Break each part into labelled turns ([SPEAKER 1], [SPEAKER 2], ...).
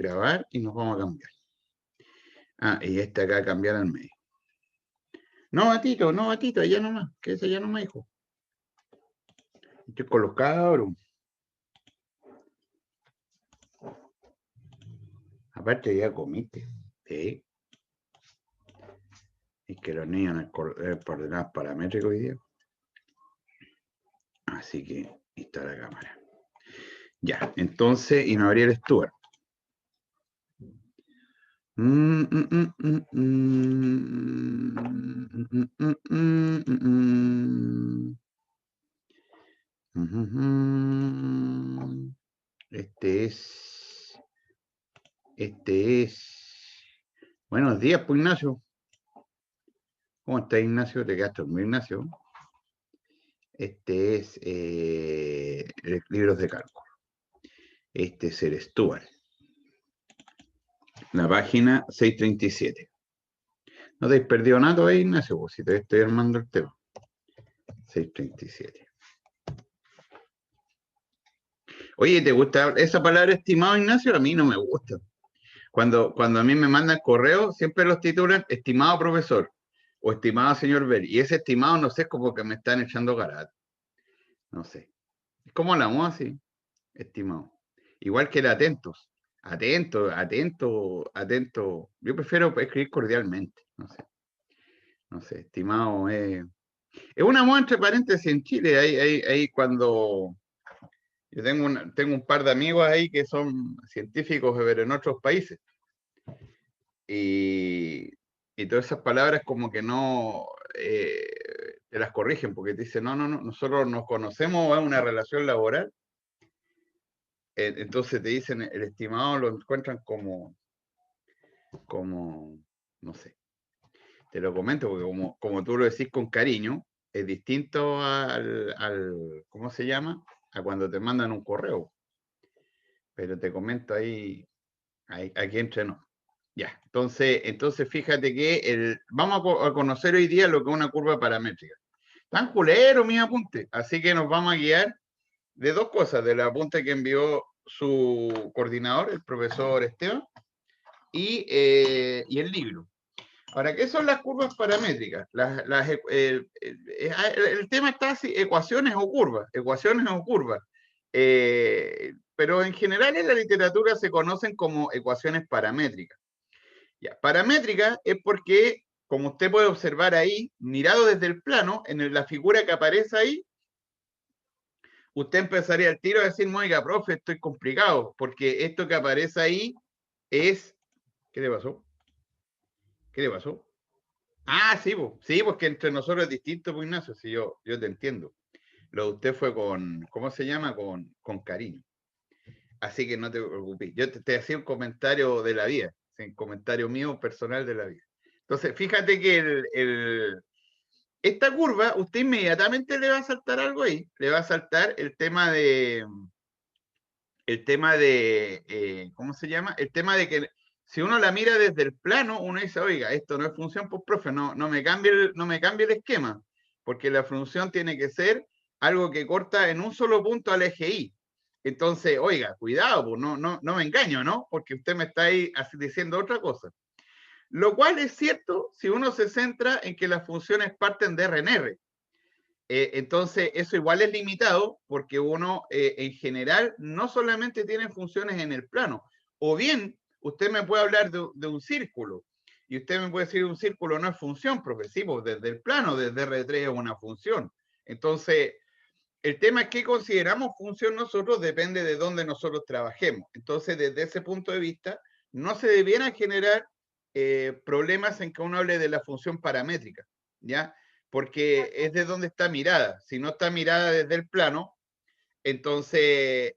[SPEAKER 1] grabar y nos vamos a cambiar. Ah, y este acá cambiar al medio. No, Batito, allá nomás, que ese allá nomás, hijo. Estoy con los cabros. Aparte ya comiste, sí. Y que los niños en coordenadas paramétricas hoy día. Así que ahí está la cámara. Ya, entonces, y me abría el Stuart. Este es. Buenos días, pues, Ignacio. ¿Cómo está, Ignacio? ¿Te quedaste muy, Ignacio? Este es libros de cálculo. Este es el Stuart. La página 637. No te has perdido nada ahí, Ignacio, pues, si te estoy armando el tema. 637. Oye, ¿te gusta esa palabra estimado, Ignacio? A mí no me gusta. Cuando a mí me mandan correo, siempre los titulan estimado profesor o estimado señor Bell. Y ese estimado, no sé, es como que me están echando carat. No sé. ¿Cómo hablamos así? Estimado. Igual que el atentos. Atento, atento, atento. Yo prefiero escribir cordialmente. No sé. No sé, estimado. Es una moda entre paréntesis en Chile. Ahí cuando. Yo tengo un par de amigos ahí que son científicos, pero en otros países. Y todas esas palabras como que no te las corrigen, porque te dicen, no, nosotros nos conocemos, es una relación laboral. Entonces te dicen, el estimado lo encuentran como, no sé, te lo comento, porque como tú lo decís con cariño, es distinto ¿cómo se llama? A cuando te mandan un correo. Pero te comento ahí aquí entre nos. Ya, entonces fíjate que vamos a conocer hoy día lo que es una curva paramétrica. Tan culero mis apuntes, así que nos vamos a guiar de dos cosas, del apunte que envió su coordinador, el profesor Esteban, y el libro. Ahora, ¿qué son las curvas paramétricas? El tema está así, ecuaciones o curvas, pero en general en la literatura se conocen como ecuaciones paramétricas. Ya, paramétrica es porque, como usted puede observar ahí, mirado desde el plano, en la figura que aparece ahí, usted empezaría al tiro a decir, oiga, profe, estoy complicado, porque esto que aparece ahí es... ¿Qué le pasó? ¿Qué le pasó? Ah, sí, porque entre nosotros es distinto, pues, Ignacio, sí, yo te entiendo. Lo de usted fue ¿cómo se llama? Con cariño. Así que no te preocupes. Yo te hacía un comentario de la vida, un comentario mío personal de la vida. Entonces, fíjate que esta curva, usted inmediatamente le va a saltar algo ahí. Le va a saltar el tema de, ¿cómo se llama? El tema de que si uno la mira desde el plano, uno dice, oiga, esto no es función, pues profe, no me cambie el esquema, porque la función tiene que ser algo que corta en un solo punto al eje Y. Entonces, oiga, cuidado, pues no me engaño, ¿no? Porque usted me está ahí diciendo otra cosa. Lo cual es cierto si uno se centra en que las funciones parten de RNR. Entonces, eso igual es limitado porque uno en general no solamente tiene funciones en el plano, o bien usted me puede hablar de un círculo y usted me puede decir un círculo no es función, progresivo, desde el plano, desde R3 es una función. Entonces, el tema es que consideramos función nosotros depende de dónde nosotros trabajemos. Entonces, desde ese punto de vista, no se debieran generar problemas en que uno hable de la función paramétrica, ¿ya? Porque es de donde está mirada. Si no está mirada desde el plano, entonces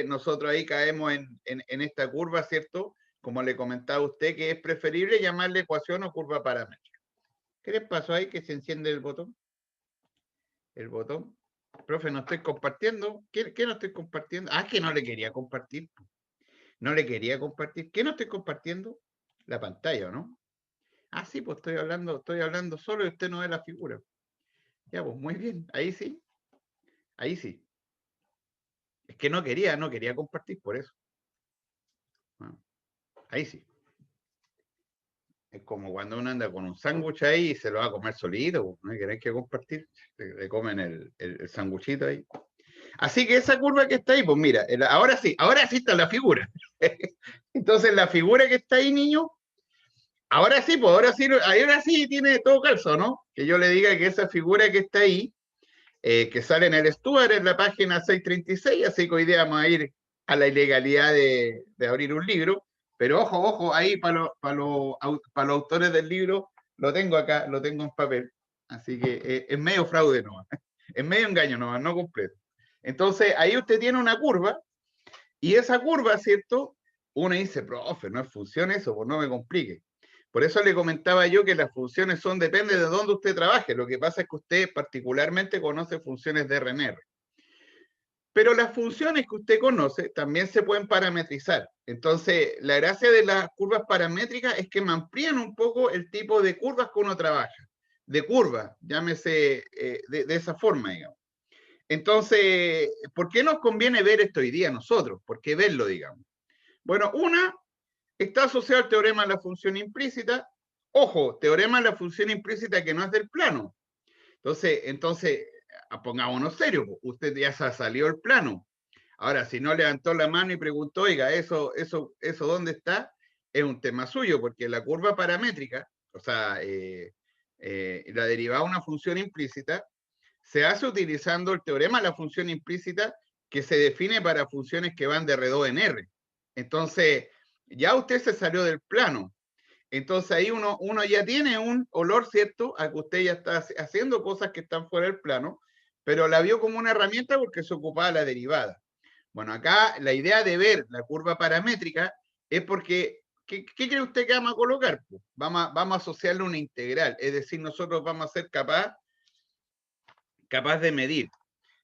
[SPEAKER 1] nosotros ahí caemos en esta curva, ¿cierto? Como le comentaba a usted, que es preferible llamarle ecuación o curva paramétrica. ¿Qué les pasó ahí que se enciende el botón? El botón. Profe, no estoy compartiendo. ¿Qué no estoy compartiendo? Ah, que no le quería compartir. No le quería compartir. ¿Qué no estoy compartiendo? La pantalla, ¿no? Ah, sí, pues estoy hablando solo y usted no ve la figura. Ya, pues muy bien. Ahí sí. Ahí sí. Es que no quería compartir por eso. Ahí sí. Es como cuando uno anda con un sándwich ahí y se lo va a comer solito, no queréis que compartir, le comen el sándwichito ahí. Así que esa curva que está ahí, pues mira, ahora sí está la figura. Entonces la figura que está ahí, niño, ahora sí, pues ahora sí tiene todo calzo, ¿no? Que yo le diga que esa figura que está ahí, que sale en el Stuart, en la página 636, así que hoy día vamos a ir a la ilegalidad de abrir un libro, pero ojo, ahí para los autores del libro, lo tengo acá, lo tengo en papel, así que es medio fraude nomás, es medio engaño nomás, no completo. Entonces, ahí usted tiene una curva, y esa curva, ¿cierto? Uno dice, profe, no es función eso, pues no me complique. Por eso le comentaba yo que las funciones depende de dónde usted trabaje. Lo que pasa es que usted particularmente conoce funciones de RNR. Pero las funciones que usted conoce también se pueden parametrizar. Entonces, la gracia de las curvas paramétricas es que me amplían un poco el tipo de curvas que uno trabaja. De curvas, llámese de esa forma, digamos. Entonces, ¿por qué nos conviene ver esto hoy día a nosotros? ¿Por qué verlo, digamos? Bueno, una está asociado al teorema de la función implícita. Ojo, teorema de la función implícita que no es del plano. Entonces pongámonos serios, usted ya se salió del plano. Ahora, si no levantó la mano y preguntó, oiga, eso ¿dónde está? Es un tema suyo, porque la curva paramétrica, o sea, la derivada de una función implícita, se hace utilizando el teorema de la función implícita que se define para funciones que van de R2 en R. Entonces, ya usted se salió del plano. Entonces ahí uno ya tiene un olor, ¿cierto? A que usted ya está haciendo cosas que están fuera del plano, pero la vio como una herramienta porque se ocupaba la derivada. Bueno, acá la idea de ver la curva paramétrica es porque, ¿qué cree usted que vamos a colocar? Pues vamos a asociarle una integral, es decir, nosotros vamos a ser capaz de medir.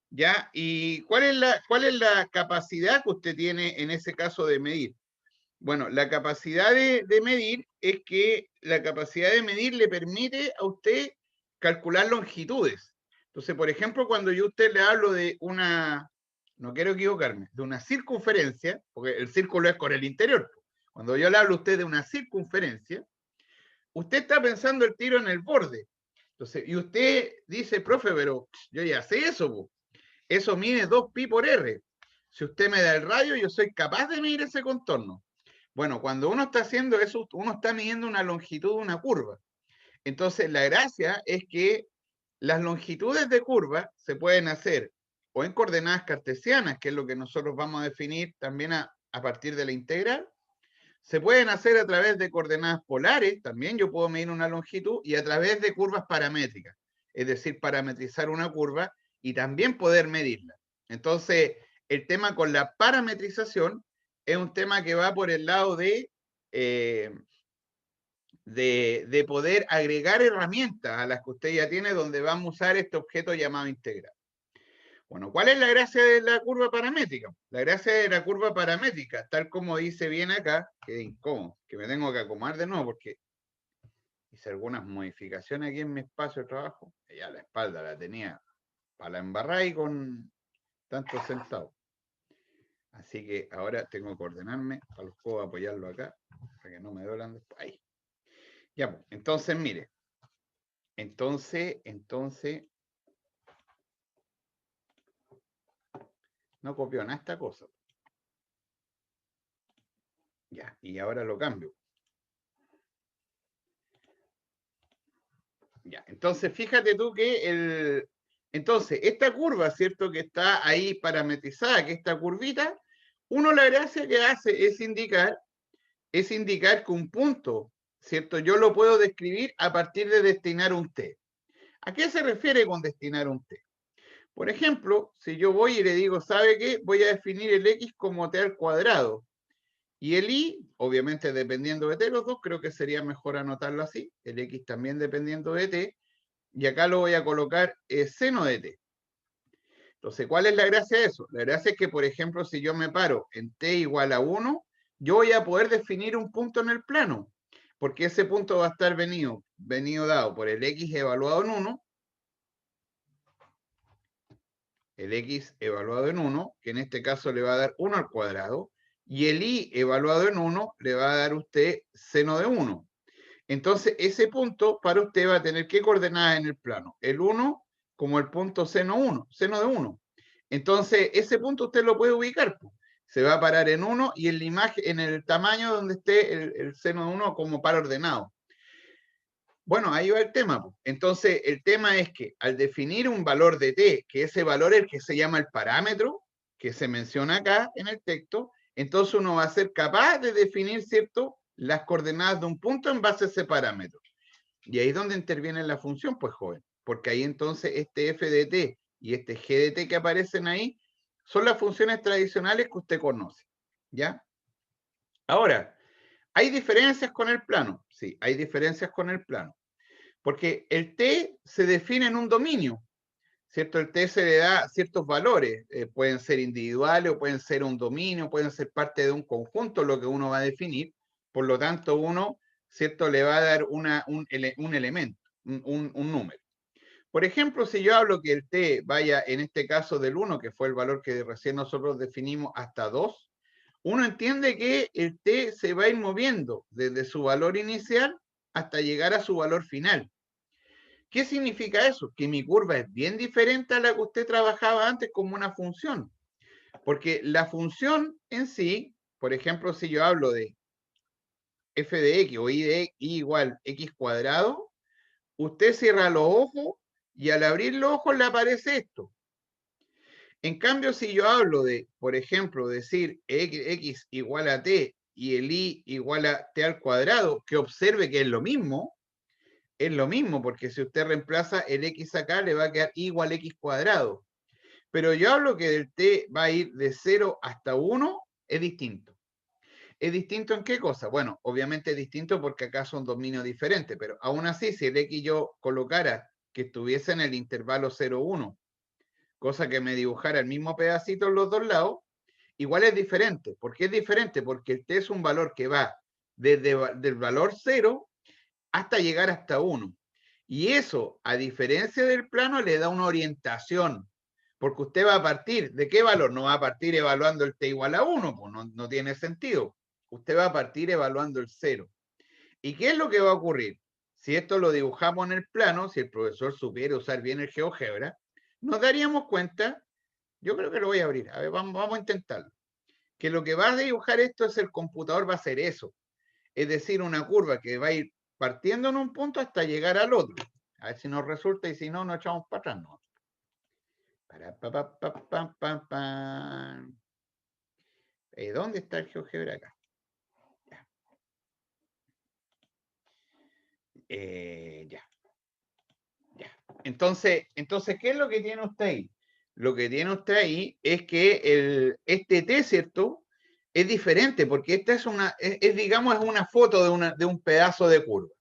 [SPEAKER 1] ¿Ya? ¿Y cuál es la capacidad que usted tiene en ese caso de medir? Bueno, la capacidad de medir es que la capacidad de medir le permite a usted calcular longitudes. Entonces, por ejemplo, cuando yo a usted le hablo de no quiero equivocarme, de una circunferencia, porque el círculo es con el interior. Cuando yo le hablo a usted de una circunferencia, usted está pensando el tiro en el borde. Entonces, y usted dice, profe, pero yo ya sé eso, po. Eso mide 2pi por r. Si usted me da el radio, yo soy capaz de medir ese contorno. Bueno, cuando uno está haciendo eso, uno está midiendo una longitud de una curva. Entonces, la gracia es que las longitudes de curva se pueden hacer o en coordenadas cartesianas, que es lo que nosotros vamos a definir también a partir de la integral. Se pueden hacer a través de coordenadas polares, también yo puedo medir una longitud, y a través de curvas paramétricas, es decir, parametrizar una curva y también poder medirla. Entonces, el tema con la parametrización es un tema que va por el lado de poder agregar herramientas a las que usted ya tiene, donde vamos a usar este objeto llamado integral. Bueno, ¿cuál es la gracia de la curva paramétrica? La gracia de la curva paramétrica, tal como dice bien acá, que es incómodo, que me tengo que acomodar de nuevo porque hice algunas modificaciones aquí en mi espacio de trabajo, y ya la espalda la tenía para la embarrada y con tantos centavos. Así que ahora tengo que ordenarme, para los puedo apoyarlo acá, para que no me duelan después. Ahí. Ya, pues, entonces, mire. Entonces, no copió nada esta cosa. Ya, y ahora lo cambio. Ya, entonces fíjate tú que entonces, esta curva, ¿cierto? Que está ahí parametrizada, que esta curvita, la gracia que hace es indicar que un punto, ¿cierto? Yo lo puedo describir a partir de destinar un t. ¿A qué se refiere con destinar un t? Por ejemplo, si yo voy y le digo, ¿sabe qué? Voy a definir el x como t al cuadrado. Y el y, obviamente dependiendo de t los dos, creo que sería mejor anotarlo así. El x también dependiendo de t. Y acá lo voy a colocar seno de t. Entonces, ¿cuál es la gracia de eso? La gracia es que, por ejemplo, si yo me paro en t igual a 1, yo voy a poder definir un punto en el plano, porque ese punto va a estar venido dado por el x evaluado en 1, el x evaluado en 1, que en este caso le va a dar 1 al cuadrado, y el i evaluado en 1 le va a dar a usted seno de 1. Entonces, ese punto para usted va a tener ¿qué coordenadas en el plano? El 1 como el punto seno 1, seno de 1. Entonces, ese punto usted lo puede ubicar. Pues. Se va a parar en 1 y en la imagen, en el tamaño donde esté el seno de 1 como par ordenado. Bueno, ahí va el tema. Pues. Entonces, el tema es que al definir un valor de t, que ese valor es el que se llama el parámetro, que se menciona acá en el texto, entonces uno va a ser capaz de definir, ¿cierto?, las coordenadas de un punto en base a ese parámetro. Y ahí es donde interviene la función, pues, joven. Porque ahí entonces este f de t y este g de t que aparecen ahí son las funciones tradicionales que usted conoce. ¿Ya? Ahora, ¿hay diferencias con el plano? Sí, hay diferencias con el plano. Porque el t se define en un dominio. ¿Cierto? El t se le da ciertos valores. Pueden ser individuales o pueden ser un dominio, pueden ser parte de un conjunto lo que uno va a definir. Por lo tanto, uno, ¿cierto?, le va a dar un elemento, un número. Por ejemplo, si yo hablo que el t vaya, en este caso del 1, que fue el valor que recién nosotros definimos, hasta 2, uno entiende que el t se va a ir moviendo desde su valor inicial hasta llegar a su valor final. ¿Qué significa eso? Que mi curva es bien diferente a la que usted trabajaba antes como una función. Porque la función en sí, por ejemplo, si yo hablo de f de x o y de y igual x cuadrado, usted cierra los ojos y al abrir los ojos le aparece esto. En cambio, si yo hablo de, por ejemplo, decir x igual a t y el y igual a t al cuadrado, que observe que es lo mismo, porque si usted reemplaza el x acá, le va a quedar y igual a x cuadrado. Pero yo hablo que el t va a ir de 0 hasta 1, es distinto. ¿Es distinto en qué cosa? Bueno, obviamente es distinto porque acá son dominios diferentes, pero aún así, si el x yo colocara que estuviese en el intervalo 0, 1, cosa que me dibujara el mismo pedacito en los dos lados, igual es diferente. ¿Por qué es diferente? Porque el t es un valor que va desde el valor 0 hasta llegar hasta 1. Y eso, a diferencia del plano, le da una orientación. Porque usted va a partir, ¿de qué valor? No va a partir evaluando el t igual a 1, pues no tiene sentido. Usted va a partir evaluando el 0. ¿Y qué es lo que va a ocurrir? Si esto lo dibujamos en el plano, si el profesor supiera usar bien el GeoGebra, nos daríamos cuenta, yo creo que lo voy a abrir, a ver, vamos a intentarlo, que lo que va a dibujar esto es el computador, va a hacer eso. Es decir, una curva que va a ir partiendo en un punto hasta llegar al otro. A ver si nos resulta y si no, nos echamos para atrás. ¿No? ¿Dónde está el GeoGebra acá? Ya. Ya. Entonces, ¿qué es lo que tiene usted ahí? Lo que tiene usted ahí es que este T, ¿cierto?, es diferente, porque esta es digamos, es una foto de un pedazo de curva.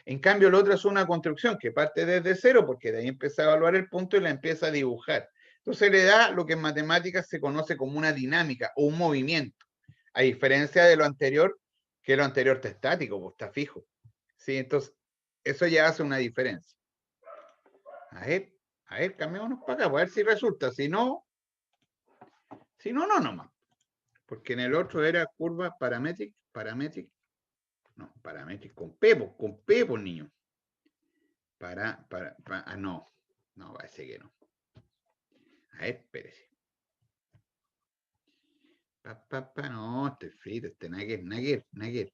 [SPEAKER 1] En cambio, el otro es una construcción que parte desde 0, porque de ahí empieza a evaluar el punto y la empieza a dibujar. Entonces le da lo que en matemáticas se conoce como una dinámica o un movimiento, a diferencia de lo anterior, que lo anterior está estático, pues está fijo. ¿Sí? Entonces, eso ya hace una diferencia. A ver, cambiémonos para acá, a ver si resulta. Si no, no nomás. Porque en el otro era curva parametric, no, parametric con P, pues niño. No, parece que no. A ver, espérese. No, estoy frito, nugget.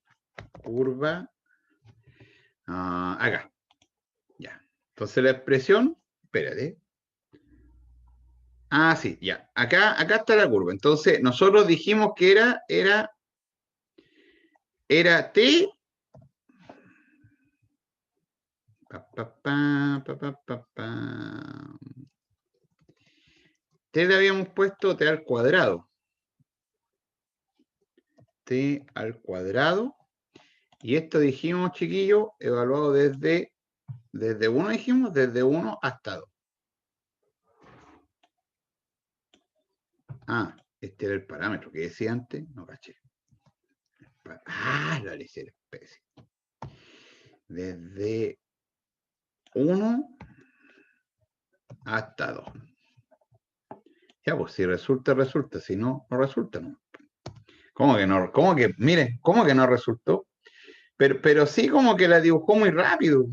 [SPEAKER 1] Curva. Acá. Ya. Entonces la expresión, espérate. Sí, ya. Acá está la curva. Entonces, nosotros dijimos que era T. T le habíamos puesto T al cuadrado. T al cuadrado. Y esto dijimos, chiquillos, evaluado desde 1, dijimos, desde 1 hasta 2. Este era el parámetro que decía antes, no caché. La lecera, especie. Desde 1 hasta 2. Ya, pues si resulta, si no, no resulta, no. ¿Cómo que no? ¿Cómo que, mire, cómo que no resultó? Pero sí como que la dibujó muy rápido.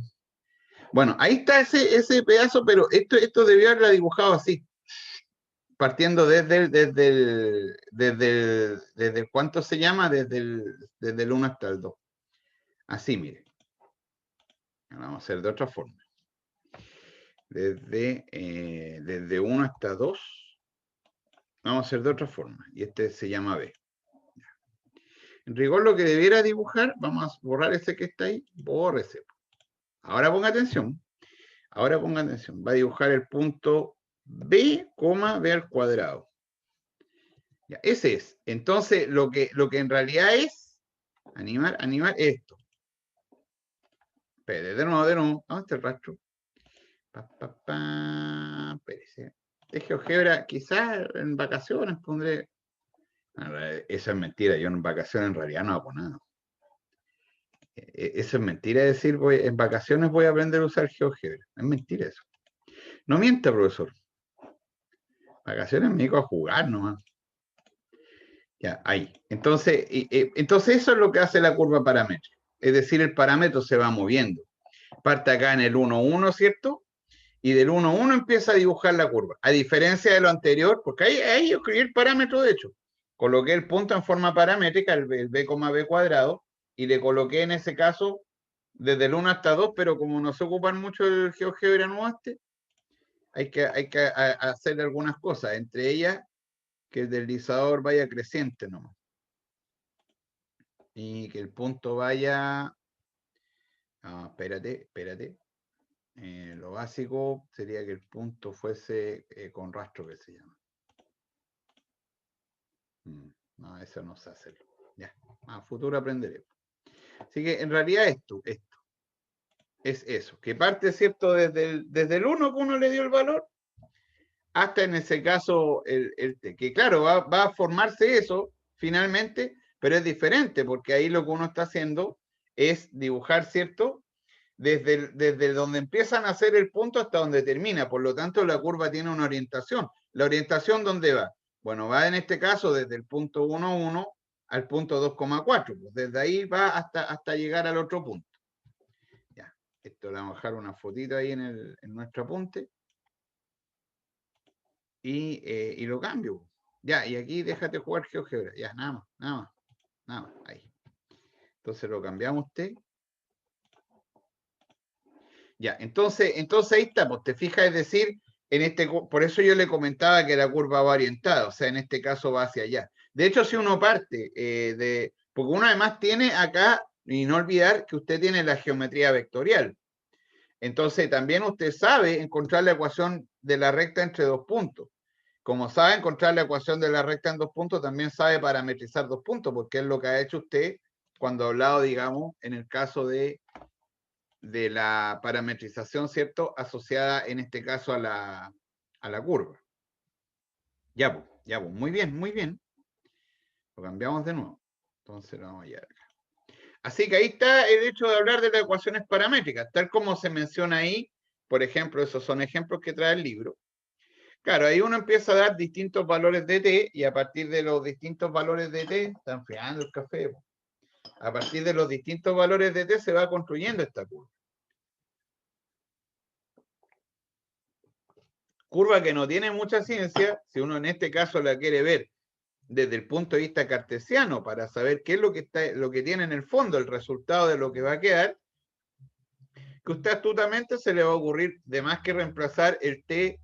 [SPEAKER 1] Bueno, ahí está ese pedazo, pero esto debió haberla dibujado así, partiendo desde ¿cuánto se llama? Desde el 1 hasta el 2. Así, mire. Vamos a hacer de otra forma. Desde 1 hasta 2. Vamos a hacer de otra forma. Y este se llama B. En rigor, lo que debiera dibujar, vamos a borrar ese que está ahí, bórrese. Ahora ponga atención. Ahora ponga atención. Va a dibujar el punto B, B al cuadrado. Ya, ese es. Entonces, lo que en realidad es animar esto. Espere, de nuevo. ¿Dónde está el rastro? Espérese. De GeoGebra, quizás en vacaciones pondré. Eso es mentira. Yo en vacaciones en realidad no hago nada. Eso es mentira decir, en vacaciones voy a aprender a usar GeoGebra. Es mentira eso. No mienta, profesor. Vacaciones me dedico a jugar nomás. Ya, ahí. Entonces eso es lo que hace la curva paramétrica. Es decir, el parámetro se va moviendo. Parte acá en el 1,1, ¿cierto? Y del 1,1 empieza a dibujar la curva. A diferencia de lo anterior, porque ahí yo escribí el parámetro, de hecho. Coloqué el punto en forma paramétrica, el B, B, cuadrado, y le coloqué en ese caso desde el 1 hasta 2, pero como no se ocupan mucho el GeoGebra nuevamente, hay que hacer algunas cosas, entre ellas que el deslizador vaya creciente nomás. Y que el punto vaya... espérate. Lo básico sería que el punto fuese con rastro, que se llama. No, eso no se hace. Ya, a futuro aprenderé. Así que en realidad esto es eso, que parte, ¿cierto? Desde el 1 que uno le dio el valor, hasta en ese caso el T. Que claro, va a formarse eso finalmente, pero es diferente, porque ahí lo que uno está haciendo es dibujar, ¿cierto? Desde donde empiezan a hacer el punto hasta donde termina. Por lo tanto, la curva tiene una orientación. ¿La orientación dónde va? Bueno, va en este caso desde el punto 1,1 al punto 2,4. Pues desde ahí va hasta llegar al otro punto. Ya, esto le vamos a dejar una fotito ahí en nuestro apunte. Y lo cambio. Ya, y aquí déjate jugar GeoGebra. Ya, nada más. Ahí. Entonces lo cambiamos usted. Ya, entonces ahí está, pues te fijas, es decir, por eso yo le comentaba que la curva va orientada, o sea, en este caso va hacia allá. De hecho, si uno parte porque uno además tiene acá, y no olvidar que usted tiene la geometría vectorial. Entonces, también usted sabe encontrar la ecuación de la recta entre dos puntos. Como sabe encontrar la ecuación de la recta en dos puntos, también sabe parametrizar dos puntos, porque es lo que ha hecho usted cuando ha hablado, digamos, en el caso de la parametrización, ¿cierto? Asociada en este caso a la curva. Ya, pues, muy bien. Lo cambiamos de nuevo. Entonces lo vamos a llevar acá. Así que ahí está el hecho de hablar de las ecuaciones paramétricas, tal como se menciona ahí. Por ejemplo, esos son ejemplos que trae el libro. Claro, ahí uno empieza a dar distintos valores de t, y a partir de los distintos valores de t, está enfriando el café, a partir de los distintos valores de t se va construyendo esta curva. Curva que no tiene mucha ciencia, si uno en este caso la quiere ver desde el punto de vista cartesiano, para saber qué es lo que tiene en el fondo, el resultado de lo que va a quedar, que usted astutamente se le va a ocurrir de más que reemplazar el t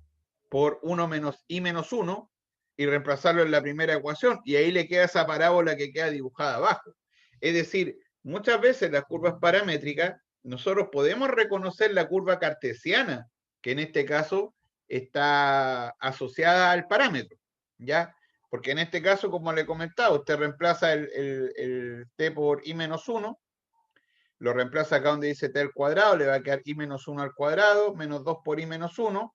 [SPEAKER 1] por 1 menos i menos 1 y reemplazarlo en la primera ecuación, y ahí le queda esa parábola que queda dibujada abajo. Es decir, muchas veces las curvas paramétricas, nosotros podemos reconocer la curva cartesiana, que en este caso está asociada al parámetro, ¿ya? Porque en este caso, como le comentaba, usted reemplaza el t por i menos 1, lo reemplaza acá donde dice t al cuadrado, le va a quedar i menos 1 al cuadrado, menos 2 por i menos 1,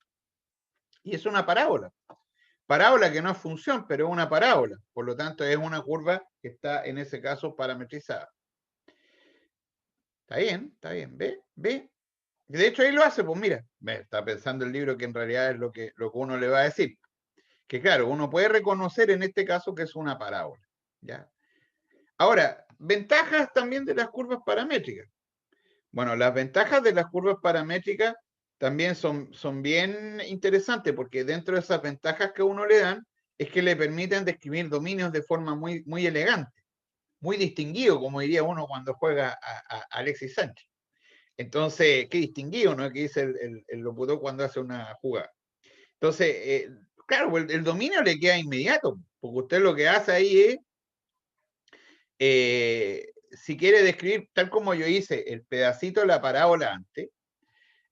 [SPEAKER 1] y es una parábola. Parábola que no es función, pero es una parábola. Por lo tanto, es una curva que está, en ese caso, parametrizada. Está bien. ¿Ve? De hecho, ahí lo hace, pues mira, está pensando el libro que en realidad es lo que uno le va a decir. Que claro, uno puede reconocer en este caso que es una parábola, ¿ya? Ahora, ventajas también de las curvas paramétricas. Bueno, las ventajas de las curvas paramétricas también son bien interesantes porque dentro de esas ventajas que a uno le dan es que le permiten describir dominios de forma muy, muy elegante, muy distinguido, como diría uno cuando juega a Alexis Sánchez. Entonces, qué distinguido, ¿no? Que dice el locutor cuando hace una jugada. Entonces, claro, el dominio le queda inmediato, porque usted lo que hace ahí es, si quiere describir, tal como yo hice, el pedacito de la parábola antes,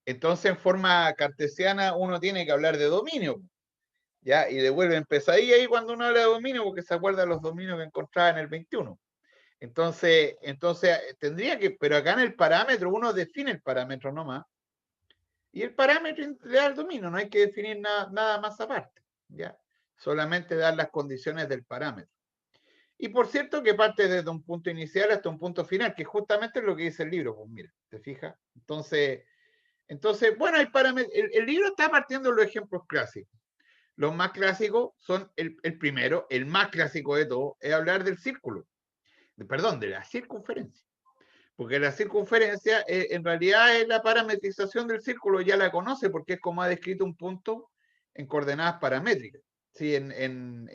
[SPEAKER 1] entonces en forma cartesiana uno tiene que hablar de dominio, ¿ya? Y devuelve en pesadilla ahí cuando uno habla de dominio, porque se acuerda de los dominios que encontraba en el 21. Entonces tendría que, pero acá en el parámetro uno define el parámetro nomás, y el parámetro le da el dominio, no hay que definir nada más aparte, ¿ya? Solamente dar las condiciones del parámetro. Y por cierto que parte desde un punto inicial hasta un punto final, que justamente es lo que dice el libro, pues mira, ¿te fijas? Entonces bueno, el libro está partiendo de los ejemplos clásicos. Los más clásicos son el primero, el más clásico de todo, es hablar del círculo, perdón, de la circunferencia. Porque la circunferencia en realidad es la parametrización del círculo, ya la conoce porque es como ha descrito un punto en coordenadas paramétricas. Sí, en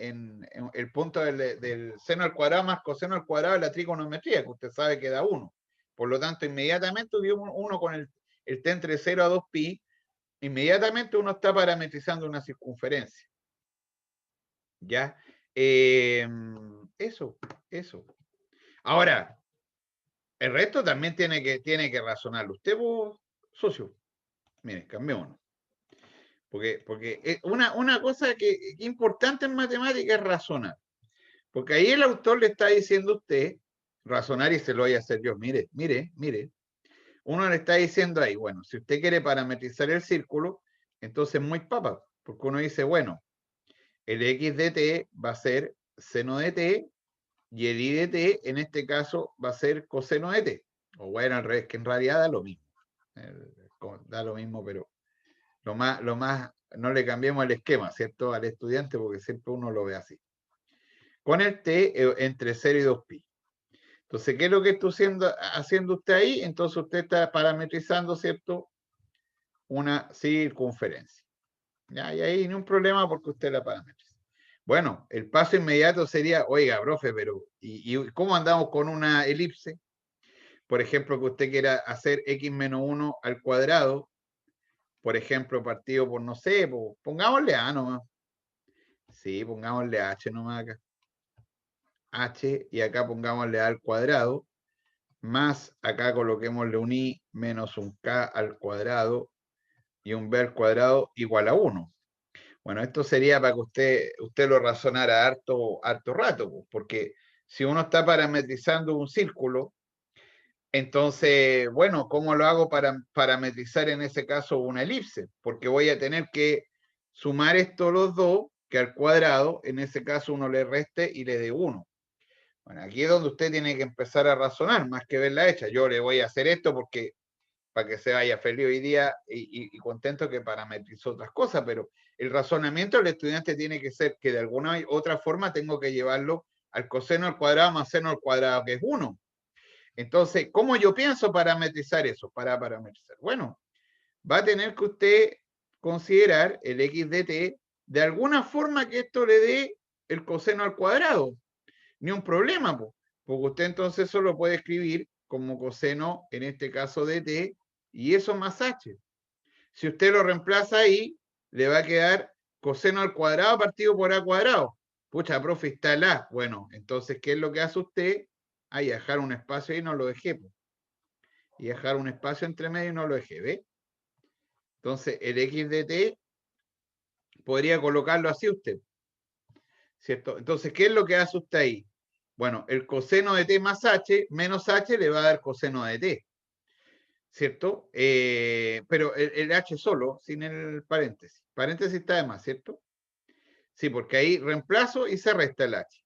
[SPEAKER 1] el punto del seno al cuadrado más coseno al cuadrado de la trigonometría, que usted sabe que da 1. Por lo tanto, inmediatamente uno con el t entre 0 a 2pi, inmediatamente uno está parametrizando una circunferencia. ¿Ya? Eso. Ahora, el resto también tiene que razonarlo. Usted, vos, socio, mire, cambiémonos. Porque una cosa que es importante en matemática es razonar. Porque ahí el autor le está diciendo a usted, razonar y se lo voy a hacer yo. Mire. Uno le está diciendo ahí, bueno, si usted quiere parametrizar el círculo, entonces muy papa. Porque uno dice, bueno, el x de t va a ser seno de t y el y de t en este caso va a ser coseno de t. O bueno, al revés, que en realidad da lo mismo. Da lo mismo, pero lo más, no le cambiemos el esquema, ¿cierto? Al estudiante, porque siempre uno lo ve así. Con el t entre 0 y 2pi. Entonces, ¿qué es lo que está haciendo usted ahí? Entonces usted está parametrizando, ¿cierto? Una circunferencia. ¿Ya? Y ahí ni un problema porque usted la parametriza. Bueno, el paso inmediato sería, oiga, profe, pero ¿y cómo andamos con una elipse? Por ejemplo, que usted quiera hacer x menos 1 al cuadrado, por ejemplo, partido por, no sé, pongámosle A nomás. Sí, pongámosle H nomás acá. H y acá pongámosle A al cuadrado, más acá coloquémosle un I menos un K al cuadrado y un B al cuadrado igual a 1. Bueno, esto sería para que usted lo razonara harto rato, porque si uno está parametrizando un círculo, entonces, bueno, ¿cómo lo hago para parametrizar en ese caso una elipse? Porque voy a tener que sumar estos los dos, que al cuadrado, en ese caso uno le reste y le dé 1. Bueno, aquí es donde usted tiene que empezar a razonar, más que verla hecha. Yo le voy a hacer esto porque para que se vaya feliz hoy día y contento que parametrizó otras cosas, pero el razonamiento del estudiante tiene que ser que de alguna otra forma tengo que llevarlo al coseno al cuadrado más seno al cuadrado, que es 1. Entonces, ¿cómo yo pienso parametrizar eso? Para parametrizar. Bueno, va a tener que usted considerar el x de t de alguna forma que esto le dé el coseno al cuadrado. Ni un problema, porque usted entonces solo puede escribir como coseno, en este caso de t, y eso más h. Si usted lo reemplaza ahí, le va a quedar coseno al cuadrado partido por a cuadrado. Pucha, profe, está el a. Bueno, entonces, ¿qué es lo que hace usted? Ahí dejar un espacio y no lo dejé. Y dejar un espacio entre medio y no lo dejé, ¿ve? Entonces, el x de t podría colocarlo así usted, ¿cierto? Entonces, ¿qué es lo que hace usted ahí? Bueno, el coseno de t más h, menos h le va a dar coseno de t, ¿cierto? Pero el h solo, sin el paréntesis. Paréntesis está de más, ¿cierto? Sí, porque ahí reemplazo y se resta el h.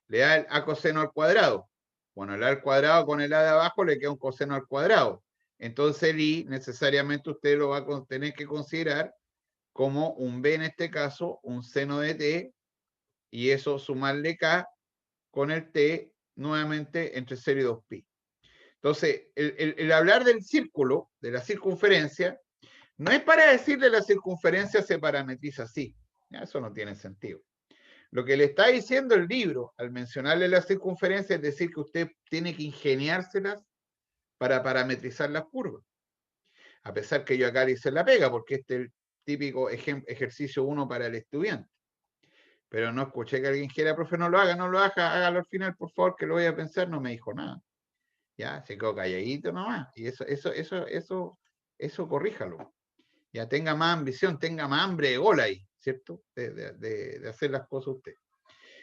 [SPEAKER 1] Le da el a coseno al cuadrado. Bueno, el a al cuadrado con el a de abajo le queda un coseno al cuadrado. Entonces el i necesariamente usted lo va a tener que considerar como un b en este caso, un seno de t, y eso sumarle k con el t nuevamente entre 0 y 2pi. Entonces, el hablar del círculo, de la circunferencia, no es para decir de la circunferencia se parametriza así. ¿Ya? Eso no tiene sentido. Lo que le está diciendo el libro al mencionarle la circunferencia es decir que usted tiene que ingeniárselas para parametrizar las curvas. A pesar que yo acá le hice la pega, porque este es el típico ejercicio 1 para el estudiante. Pero no escuché que alguien quiera, profe, no lo haga, hágalo al final, por favor, que lo voy a pensar, no me dijo nada. Ya, se quedó calladito nomás. Y eso corríjalo. Ya tenga más ambición, tenga más hambre de gol ahí, ¿cierto? De hacer las cosas usted.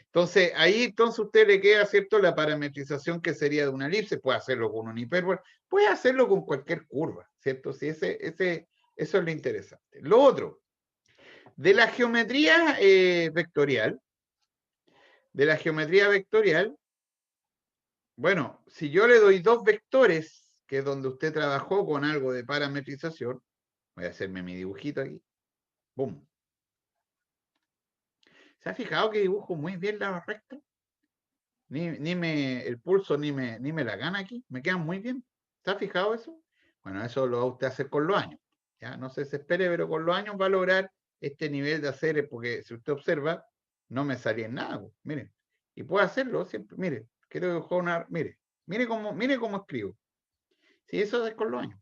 [SPEAKER 1] Entonces, ahí usted le queda, ¿cierto? La parametrización que sería de una elipse, puede hacerlo con un hipérbola, puede hacerlo con cualquier curva, ¿cierto? Sí, eso es lo interesante. Lo otro, de la geometría vectorial, bueno, si yo le doy dos vectores, que es donde usted trabajó con algo de parametrización, voy a hacerme mi dibujito aquí, ¡boom! ¿Se ha fijado que dibujo muy bien la recta? El pulso ni me la gana aquí, me quedan muy bien. ¿Se ha fijado eso? Bueno, eso lo va usted a hacer con los años. Ya no se desespere, pero con los años va a lograr este nivel de hacer, porque si usted observa, no me salía en nada. Pues, miren, y puedo hacerlo siempre. Mire, quiero dibujar una. Mire cómo escribo. Sí, eso es con los años.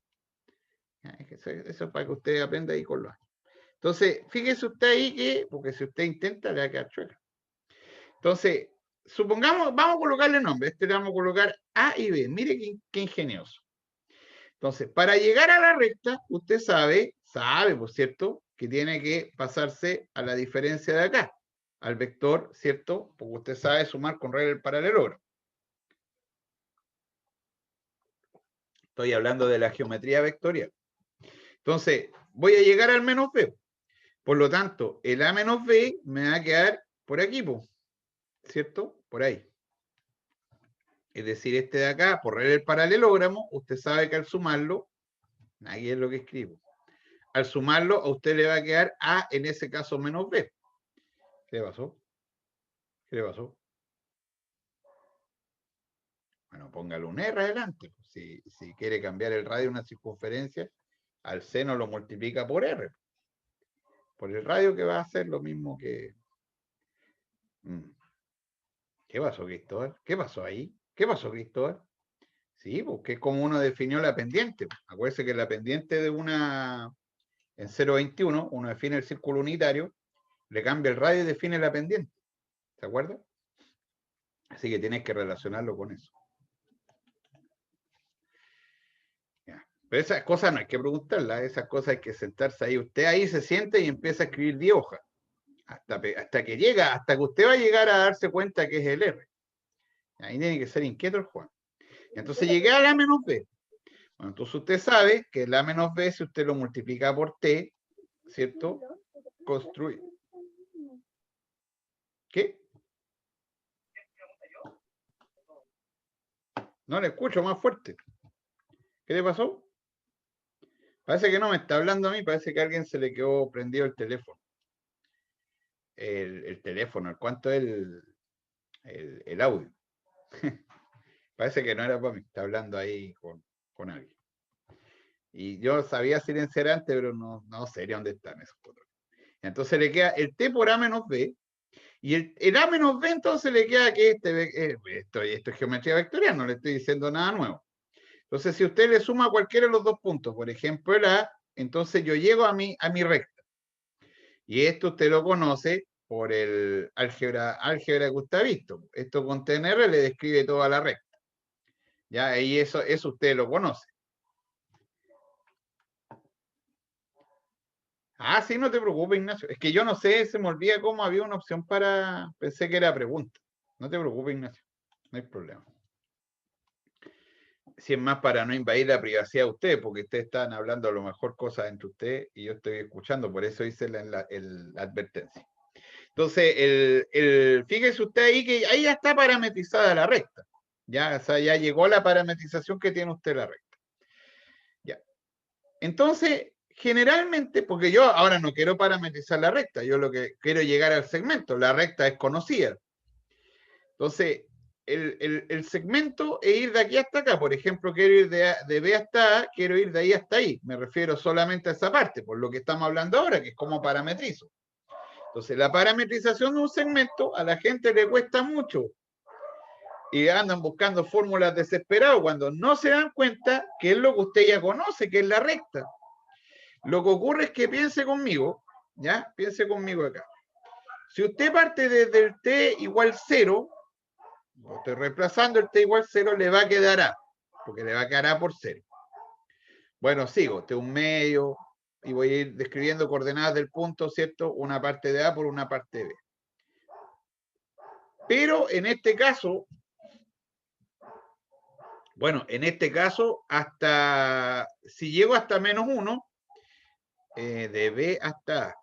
[SPEAKER 1] Ya, eso es para que usted aprenda ahí con los años. Entonces, fíjese usted ahí que, porque si usted intenta, le va a quedar chueca. Entonces, supongamos, vamos a colocarle nombre. Este le vamos a colocar A y B. Mire qué ingenioso. Entonces, para llegar a la recta, usted sabe, por cierto, que tiene que pasarse a la diferencia de acá, al vector, ¿cierto? Porque usted sabe sumar con regla del paralelogramo. Estoy hablando de la geometría vectorial. Entonces, voy a llegar al menos B. Por lo tanto, el A menos B me va a quedar por aquí, ¿cierto? Por ahí. Es decir, este de acá, por regla del paralelogramo, usted sabe que al sumarlo, ahí es lo que escribo. Al sumarlo, a usted le va a quedar A, en ese caso, menos B. ¿Qué le pasó? ¿Qué le pasó? Bueno, póngale un R adelante. Si quiere cambiar el radio de una circunferencia, al seno lo multiplica por R. Por el radio que va a hacer lo mismo que... ¿Qué pasó, Cristóbal? ¿Qué pasó ahí? ¿Qué pasó, Cristóbal? Sí, porque es como uno definió la pendiente. Acuérdense que la pendiente de una... En 0,21, uno define el círculo unitario, le cambia el radio y define la pendiente. ¿Se acuerda? Así que tienes que relacionarlo con eso. Ya. Pero esas cosas no hay que preguntarlas, esas cosas hay que sentarse ahí. Usted ahí se siente y empieza a escribir 10 hojas. Hasta que usted va a llegar a darse cuenta que es el R. Ahí tiene que ser inquieto el Juan. Entonces llegué a la menos B. Bueno, entonces usted sabe que la menos B, si usted lo multiplica por T, ¿cierto? Construye. ¿Qué? No le escucho, más fuerte. ¿Qué le pasó? Parece que no me está hablando a mí, parece que a alguien se le quedó prendido el teléfono. El teléfono, ¿cuánto es el audio? Parece que no era para mí, está hablando ahí con alguien. Y yo sabía silenciar antes, pero no sé dónde están esos botones. Entonces le queda el T por A menos B, y el A menos B entonces le queda que esto es geometría vectorial, no le estoy diciendo nada nuevo. Entonces, si usted le suma cualquiera de los dos puntos, por ejemplo el A, entonces yo llego a mi recta. Y esto usted lo conoce por el álgebra que usted ha visto. Esto con TNR le describe toda la recta. Ya, y eso usted lo conoce. Ah, sí, no te preocupes, Ignacio. Es que yo no sé, se me olvida cómo había una opción para... Pensé que era pregunta. No te preocupes, Ignacio. No hay problema. Si es más para no invadir la privacidad de usted, porque ustedes están hablando a lo mejor cosas entre usted y yo estoy escuchando, por eso hice la advertencia. Entonces, fíjese usted ahí que ahí ya está parametrizada la recta. Ya, o sea, ya llegó la parametrización que tiene usted la recta. Ya. Entonces, generalmente, porque yo ahora no quiero parametrizar la recta, yo lo que quiero llegar al segmento, la recta es conocida. Entonces, el segmento e ir de aquí hasta acá. Por ejemplo, quiero ir de B hasta A, quiero ir de ahí hasta ahí. Me refiero solamente a esa parte, por lo que estamos hablando ahora, que es como parametrizo. Entonces, la parametrización de un segmento a la gente le cuesta mucho. Y andan buscando fórmulas desesperadas cuando no se dan cuenta que es lo que usted ya conoce, que es la recta. Lo que ocurre es que piense conmigo, ¿ya? Piense conmigo acá. Si usted parte desde el t igual 0, estoy reemplazando el t igual 0, le va a quedar a, porque le va a quedar a por 0. Bueno, sigo, t un medio, y voy a ir describiendo coordenadas del punto, ¿cierto? Una parte de a por una parte de b. Pero en este caso, bueno, en este caso, hasta, si llego hasta menos 1, de b hasta a,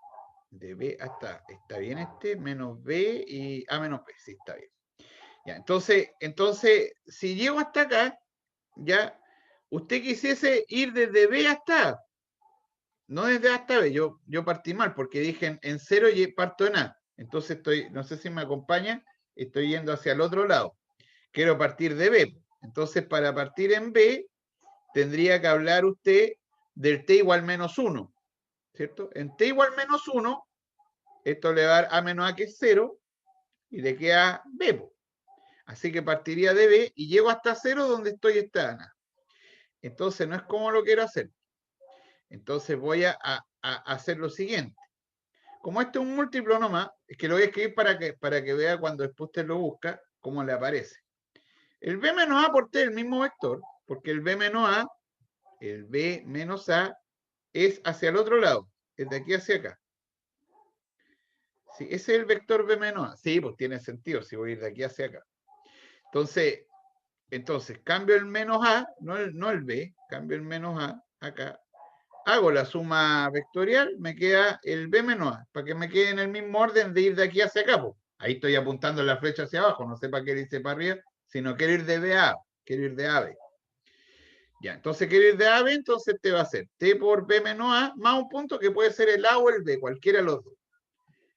[SPEAKER 1] de b hasta a, ¿está bien este? Menos b y a menos b, sí, está bien. Ya, entonces, si llego hasta acá, ya, usted quisiese ir desde B hasta A, no desde A hasta B, yo partí mal, porque dije en 0 y parto en A, entonces estoy, no sé si me acompaña, estoy yendo hacia el otro lado, quiero partir de B, entonces para partir en B, tendría que hablar usted del t igual menos 1, ¿cierto? En t igual menos 1, esto le va a dar a menos a que es 0, y le queda B, así que partiría de B y llego hasta 0 donde estoy esta Ana. Entonces no es como lo quiero hacer. Entonces voy a hacer lo siguiente. Como esto es un múltiplo nomás, es que lo voy a escribir para que vea cuando después usted lo busca, cómo le aparece. El B menos A por T es el mismo vector, porque el B menos A es hacia el otro lado, es de aquí hacia acá. Sí, ese es el vector B menos A. Sí, pues tiene sentido si voy a ir de aquí hacia acá. Entonces cambio el menos A, no el B, cambio el menos A acá. Hago la suma vectorial, me queda el B menos A, para que me quede en el mismo orden de ir de aquí hacia acá. Pues. Ahí estoy apuntando la flecha hacia abajo, no sé para qué irse para arriba, sino quiero ir de B a A, quiero ir de A a B. Ya, entonces quiero ir de A a B, entonces te va a ser T por B menos A, más un punto que puede ser el A o el B, cualquiera de los dos.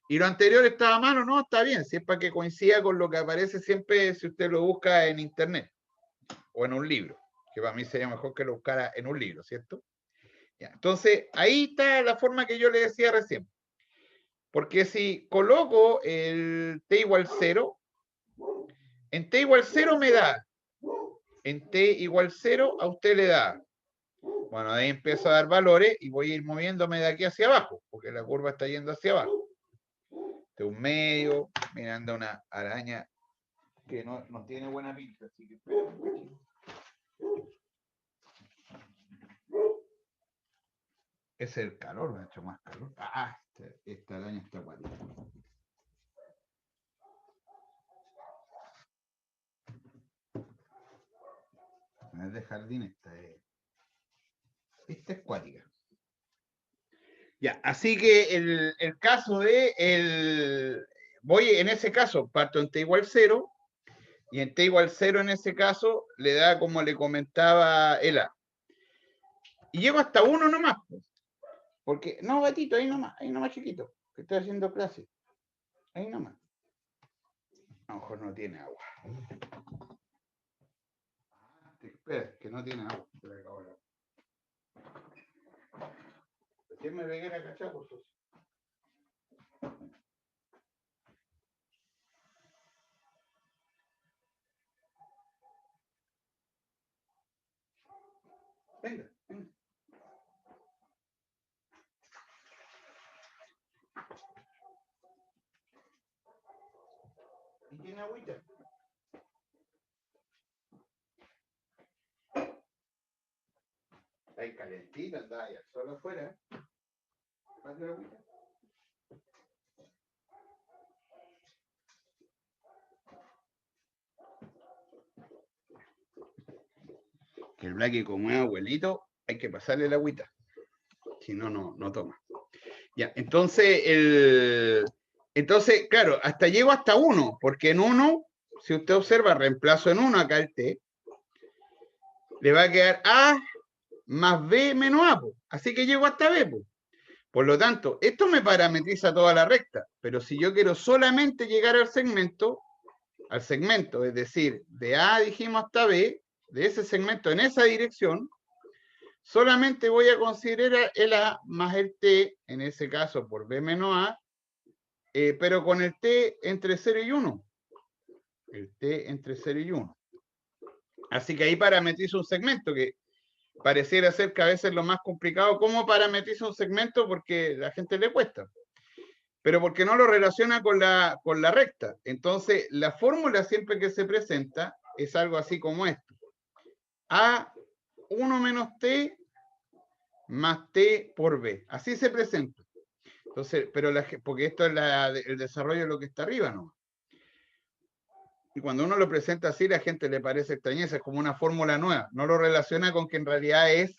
[SPEAKER 1] Y lo anterior estaba mal o no, está bien, si es para que coincida con lo que aparece siempre si usted lo busca en internet o en un libro, que para mí sería mejor que lo buscara en un libro, ¿cierto? Ya, entonces, ahí está la forma que yo le decía recién. Porque si coloco el t igual 0, en t igual 0 me da, en t igual 0 a usted le da. Bueno, ahí empiezo a dar valores y voy a ir moviéndome de aquí hacia abajo, porque la curva está yendo hacia abajo. De un medio, mirando una araña que no tiene buena pinta, así que espera un poquito. Es el calor, me ha hecho más calor. Ah, esta araña está guatita. No es de jardín, esta es cuática. Ya, así que el caso de voy en ese caso, parto en t igual 0, y en t igual 0 en ese caso le da como le comentaba el A. Y llego hasta 1 nomás. Porque, no, gatito, ahí nomás chiquito, que estoy haciendo clase. Ahí nomás. A lo mejor no tiene agua. Espera, que no tiene agua. ¿Quién me pegué la cachapa, socio? Venga, venga. ¿Y tiene agüita? Está ahí calentita, anda ahí al sol afuera. ¿Más de agüita? Que el Blacky, como es abuelito, hay que pasarle la agüita. Si no, no toma. Ya, entonces, claro, hasta llego hasta 1, porque en 1, si usted observa, reemplazo en 1 acá el T, le va a quedar A más B menos A, así que llego hasta B. Por lo tanto, esto me parametriza toda la recta, pero si yo quiero solamente llegar al segmento, al segmento, es decir, de A dijimos hasta B, de ese segmento en esa dirección, solamente voy a considerar el A más el T, en ese caso por B menos A, pero con el T entre 0 y 1. El T entre 0 y 1. Así que ahí parametrizo un segmento que pareciera ser que a veces lo más complicado. ¿Cómo parametrizo un segmento? Porque a la gente le cuesta. Pero porque no lo relaciona con la recta. Entonces, la fórmula siempre que se presenta es algo así como esto. A1 menos T más T por B. Así se presenta. Entonces, pero porque esto es el desarrollo de lo que está arriba, ¿no? Y cuando uno lo presenta así, la gente le parece extrañeza, es como una fórmula nueva. No lo relaciona con que en realidad es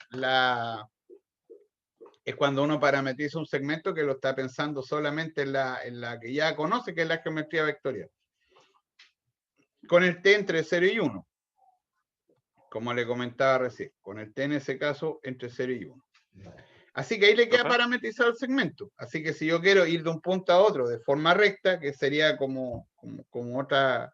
[SPEAKER 1] cuando uno parametriza un segmento que lo está pensando solamente en la que ya conoce, que es la geometría vectorial. Con el T entre 0 y 1. Como le comentaba recién. Con el T en ese caso entre 0 y 1. Así que ahí le queda parametrizado el segmento. Así que si yo quiero ir de un punto a otro de forma recta, que sería como otra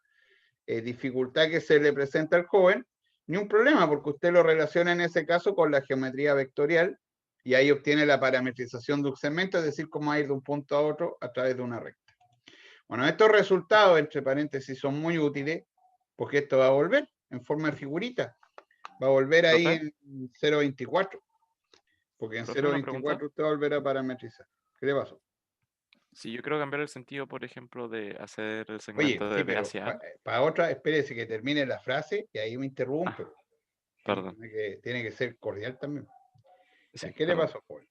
[SPEAKER 1] dificultad que se le presenta al joven, ni un problema, porque usted lo relaciona en ese caso con la geometría vectorial y ahí obtiene la parametrización de un segmento, es decir, cómo ir de un punto a otro a través de una recta. Bueno, estos resultados, entre paréntesis, son muy útiles porque esto va a volver en forma de figurita. Va a volver ahí en 0.24. Porque en 0.24 usted va a volver a parametrizar. ¿Qué le pasó?
[SPEAKER 2] Si yo quiero cambiar el sentido, por ejemplo, de hacer el
[SPEAKER 1] Oye,
[SPEAKER 2] segmento
[SPEAKER 1] sí,
[SPEAKER 2] de B
[SPEAKER 1] pero
[SPEAKER 2] hacia A.
[SPEAKER 1] para otra, espérese que termine la frase y ahí me interrumpe.
[SPEAKER 2] Perdón.
[SPEAKER 1] Tiene que ser cordial también.
[SPEAKER 2] Sí,
[SPEAKER 1] ¿Qué le pasó, joven?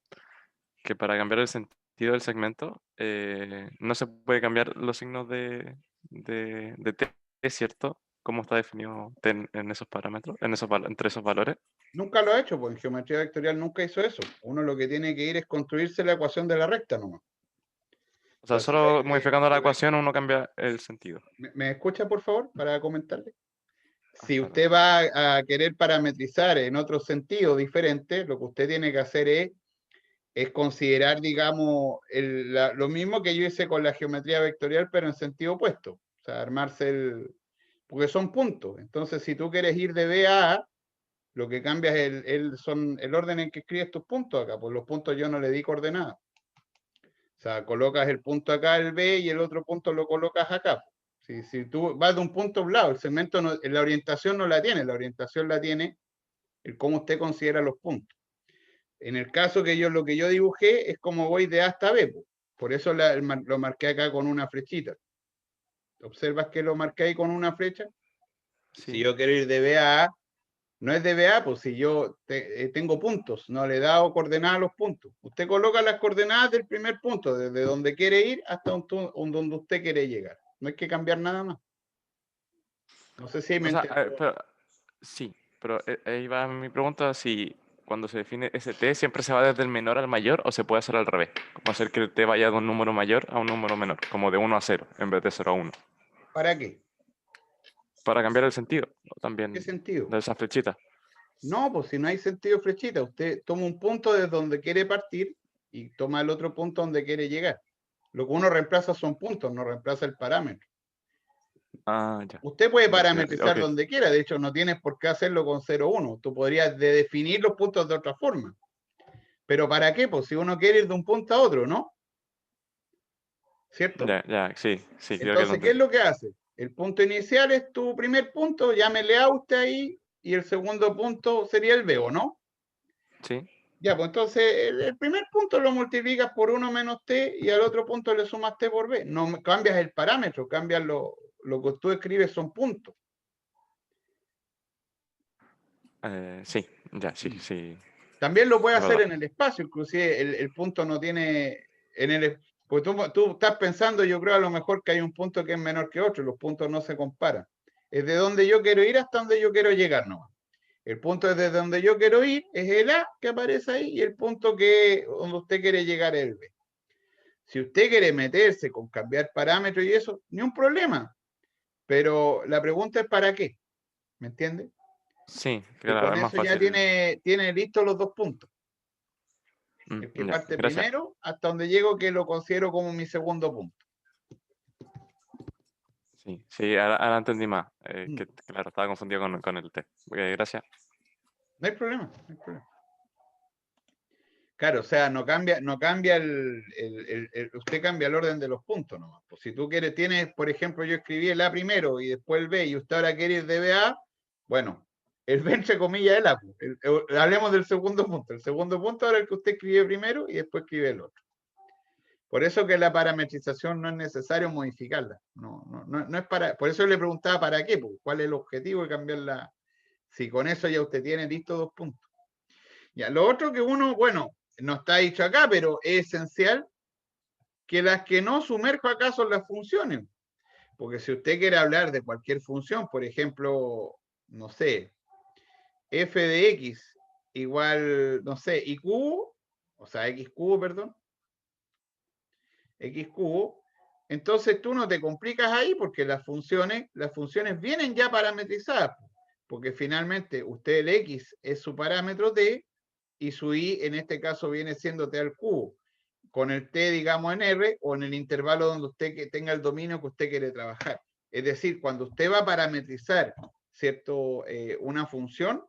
[SPEAKER 2] Que para cambiar el sentido del segmento no se puede cambiar los signos de T, ¿cierto? ¿Cómo está definido T en esos parámetros, entre esos valores?
[SPEAKER 1] Nunca lo ha hecho, pues en geometría vectorial nunca hizo eso. Uno lo que tiene que ir es construirse la ecuación de la recta nomás.
[SPEAKER 2] O sea,
[SPEAKER 1] Entonces,
[SPEAKER 2] solo modificando la ecuación uno cambia el sentido.
[SPEAKER 1] ¿Me escucha, por favor, para comentarle? Si
[SPEAKER 2] Perdón.
[SPEAKER 1] usted va a querer parametrizar en otro sentido diferente, lo que usted tiene que hacer es considerar, digamos, lo mismo que yo hice con la geometría vectorial, pero en sentido opuesto. O sea, armarse porque son puntos. Entonces, si tú quieres ir de B a A, lo que cambia es el orden en que escribes tus puntos acá. Por los puntos yo no le di coordenadas. O sea, colocas el punto acá, el B, y el otro punto lo colocas acá. Si tú vas de un punto a un lado, el segmento, la orientación no la tiene el cómo usted considera los puntos. En el caso que lo que yo dibujé es como voy de A hasta B. Por eso lo marqué acá con una flechita. ¿Observas que lo marqué ahí con una flecha?
[SPEAKER 2] Sí.
[SPEAKER 1] Si yo quiero ir de B a A, no es de B a A, pues si yo tengo puntos, no le he dado coordenadas a los puntos. Usted coloca las coordenadas del primer punto, desde donde quiere ir hasta donde usted quiere llegar. No hay que cambiar nada más. No sé si me entendió.
[SPEAKER 2] Sí, pero ahí va mi pregunta, si cuando se define ese T siempre se va desde el menor al mayor o se puede hacer al revés, como hacer que el T vaya de un número mayor a un número menor, como de 1 a 0 en vez de 0 a 1,
[SPEAKER 1] ¿Para qué?
[SPEAKER 2] para cambiar el sentido
[SPEAKER 1] ¿Qué
[SPEAKER 2] también
[SPEAKER 1] sentido?
[SPEAKER 2] de esa flechita.
[SPEAKER 1] No, pues si no hay sentido flechita, usted toma un punto desde donde quiere partir y toma el otro punto donde quiere llegar. Lo que uno reemplaza son puntos, no reemplaza el parámetro.
[SPEAKER 2] Ah, ya.
[SPEAKER 1] Usted puede
[SPEAKER 2] Ya,
[SPEAKER 1] parametrizar
[SPEAKER 2] ok.
[SPEAKER 1] donde quiera, de hecho no tienes por qué hacerlo con 0,1. Tú podrías definir los puntos de otra forma. ¿Pero para qué? Pues si uno quiere ir de un punto a otro, ¿no? ¿Cierto?
[SPEAKER 2] Ya, sí, creo que lo
[SPEAKER 1] Entonces, ¿qué es
[SPEAKER 2] entendí.
[SPEAKER 1] lo que hace? El punto inicial es tu primer punto, llámele A usted ahí, y el segundo punto sería el B, ¿o no?
[SPEAKER 2] Sí.
[SPEAKER 1] Ya, pues entonces el primer punto lo multiplicas por 1 menos T y al otro punto le sumas T por B. No cambias el parámetro, cambias lo que tú escribes son puntos.
[SPEAKER 2] Sí, ya, sí,
[SPEAKER 1] También lo puede
[SPEAKER 2] es
[SPEAKER 1] hacer
[SPEAKER 2] verdad.
[SPEAKER 1] en el espacio, inclusive el punto no tiene, pues tú estás pensando, yo creo a lo mejor que hay un punto que es menor que otro, los puntos no se comparan. Es de donde yo quiero ir hasta donde yo quiero llegar nomás. El punto es desde donde yo quiero ir, es el A que aparece ahí, y el punto donde usted quiere llegar es el B. Si usted quiere meterse con cambiar parámetros y eso, ni un problema. Pero la pregunta es ¿para qué? ¿Me entiende?
[SPEAKER 2] Sí,
[SPEAKER 1] Y
[SPEAKER 2] claro,
[SPEAKER 1] con
[SPEAKER 2] es más
[SPEAKER 1] eso ya
[SPEAKER 2] fácil.
[SPEAKER 1] tiene listos los dos puntos. El que
[SPEAKER 2] Ya,
[SPEAKER 1] parte
[SPEAKER 2] gracias.
[SPEAKER 1] primero hasta donde llego, que lo considero como mi segundo punto.
[SPEAKER 2] Sí, ahora entendí más. Que claro, estaba confundido con el T. Gracias.
[SPEAKER 1] No hay problema, no hay problema. Claro, o sea, no cambia usted cambia el orden de los puntos nomás. Pues si tú quieres, tienes, por ejemplo, yo escribí el A primero y después el B y usted ahora quiere ir de B a, bueno, el B entre comillas es el A. Hablemos del segundo punto. El segundo punto ahora es el que usted escribe primero y después escribe el otro. Por eso que la parametrización no es necesario modificarla. No es para, por eso le preguntaba para qué, pues, cuál es el objetivo de cambiarla. Si con eso ya usted tiene listo 2 puntos. Ya, lo otro que uno, bueno, no está dicho acá, pero es esencial que las que no sumerjo acá son las funciones. Porque si usted quiere hablar de cualquier función, por ejemplo, no sé, f de x igual, no sé, y cubo, o sea, x cubo, perdón, x cubo, entonces tú no te complicas ahí porque las funciones vienen ya parametrizadas, porque finalmente usted el x es su parámetro t y su i en este caso viene siendo t al cubo, con el t digamos en r o en el intervalo donde usted tenga el dominio que usted quiere trabajar. Es decir, cuando usted va a parametrizar, ¿cierto? Una función,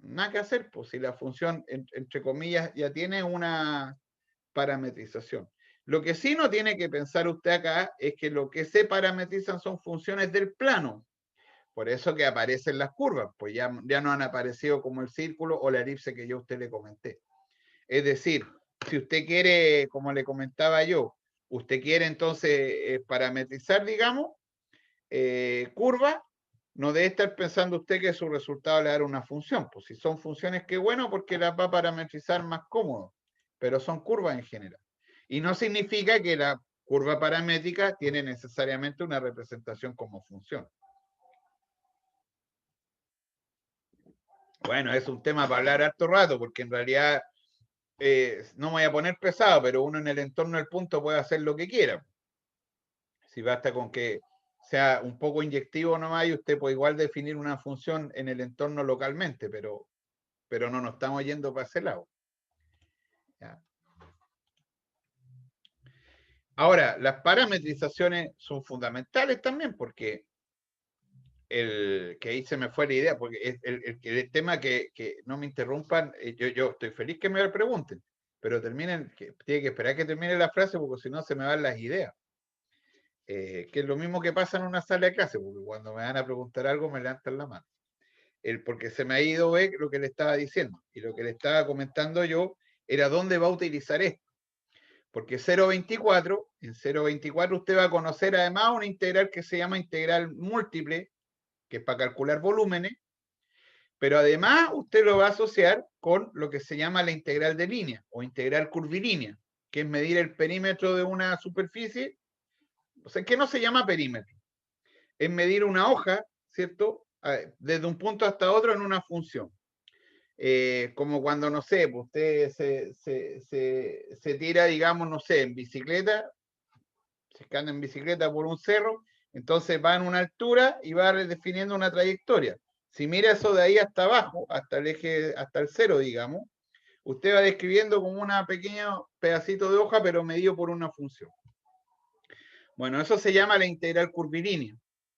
[SPEAKER 1] nada que hacer, pues si la función, entre comillas, ya tiene una parametrización. Lo que sí no tiene que pensar usted acá es que lo que se parametrizan son funciones del plano. Por eso que aparecen las curvas, pues ya no han aparecido como el círculo o la elipse que yo a usted le comenté. Es decir, si usted quiere, como le comentaba yo, usted quiere entonces parametrizar, digamos, curva, no debe estar pensando usted que su resultado le dará una función. Pues si son funciones, qué bueno, porque las va a parametrizar más cómodo, pero son curvas en general. Y no significa que la curva paramétrica tiene necesariamente una representación como función. Bueno, es un tema para hablar harto rato, porque en realidad no me voy a poner pesado, pero uno en el entorno del punto puede hacer lo que quiera. Si basta con que sea un poco inyectivo nomás y usted puede igual definir una función en el entorno localmente, pero no nos estamos yendo para ese lado. ¿Ya? Ahora, las parametrizaciones son fundamentales también porque que ahí se me fue la idea, porque el tema que no me interrumpan, yo estoy feliz que me pregunten, pero tiene que esperar que termine la frase porque si no se me van las ideas. Que es lo mismo que pasa en una sala de clase, porque cuando me van a preguntar algo me levantan la mano. Porque se me ha ido lo que le estaba diciendo, y lo que le estaba comentando yo era dónde va a utilizar esto. Porque en 0.24 usted va a conocer además una integral que se llama integral múltiple, que es para calcular volúmenes, pero además usted lo va a asociar con lo que se llama la integral de línea o integral curvilínea, que es medir el perímetro de una superficie. O sea, que no se llama perímetro, es medir una hoja, ¿cierto? Desde un punto hasta otro en una función. Como cuando, no sé, pues usted se tira, digamos, no sé, en bicicleta, se anda en bicicleta por un cerro, entonces va en una altura y va definiendo una trayectoria. Si mira eso de ahí hasta abajo, hasta el eje, hasta el cero, digamos, usted va describiendo como un pequeño pedacito de hoja, pero medido por una función. Bueno, eso se llama la integral curvilínea,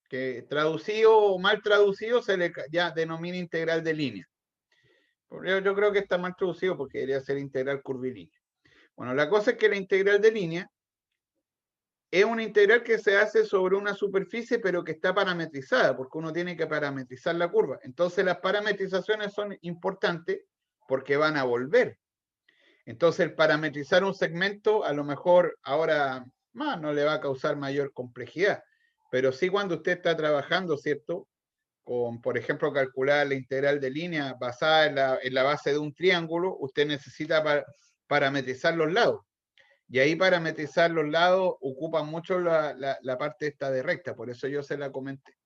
[SPEAKER 1] que traducido o mal traducido se le ya denomina integral de línea. Yo creo que está mal traducido porque debería ser integral curvilínea. Bueno, la cosa es que la integral de línea es una integral que se hace sobre una superficie, pero que está parametrizada, porque uno tiene que parametrizar la curva. Entonces las parametrizaciones son importantes porque van a volver. Entonces el parametrizar un segmento, a lo mejor ahora más no le va a causar mayor complejidad, pero sí cuando usted está trabajando, ¿cierto? Con, por ejemplo, calcular la integral de línea basada en la base de un triángulo, usted necesita parametrizar los lados. Y ahí parametrizar los lados ocupa mucho la parte esta de recta, por eso yo se la comenté.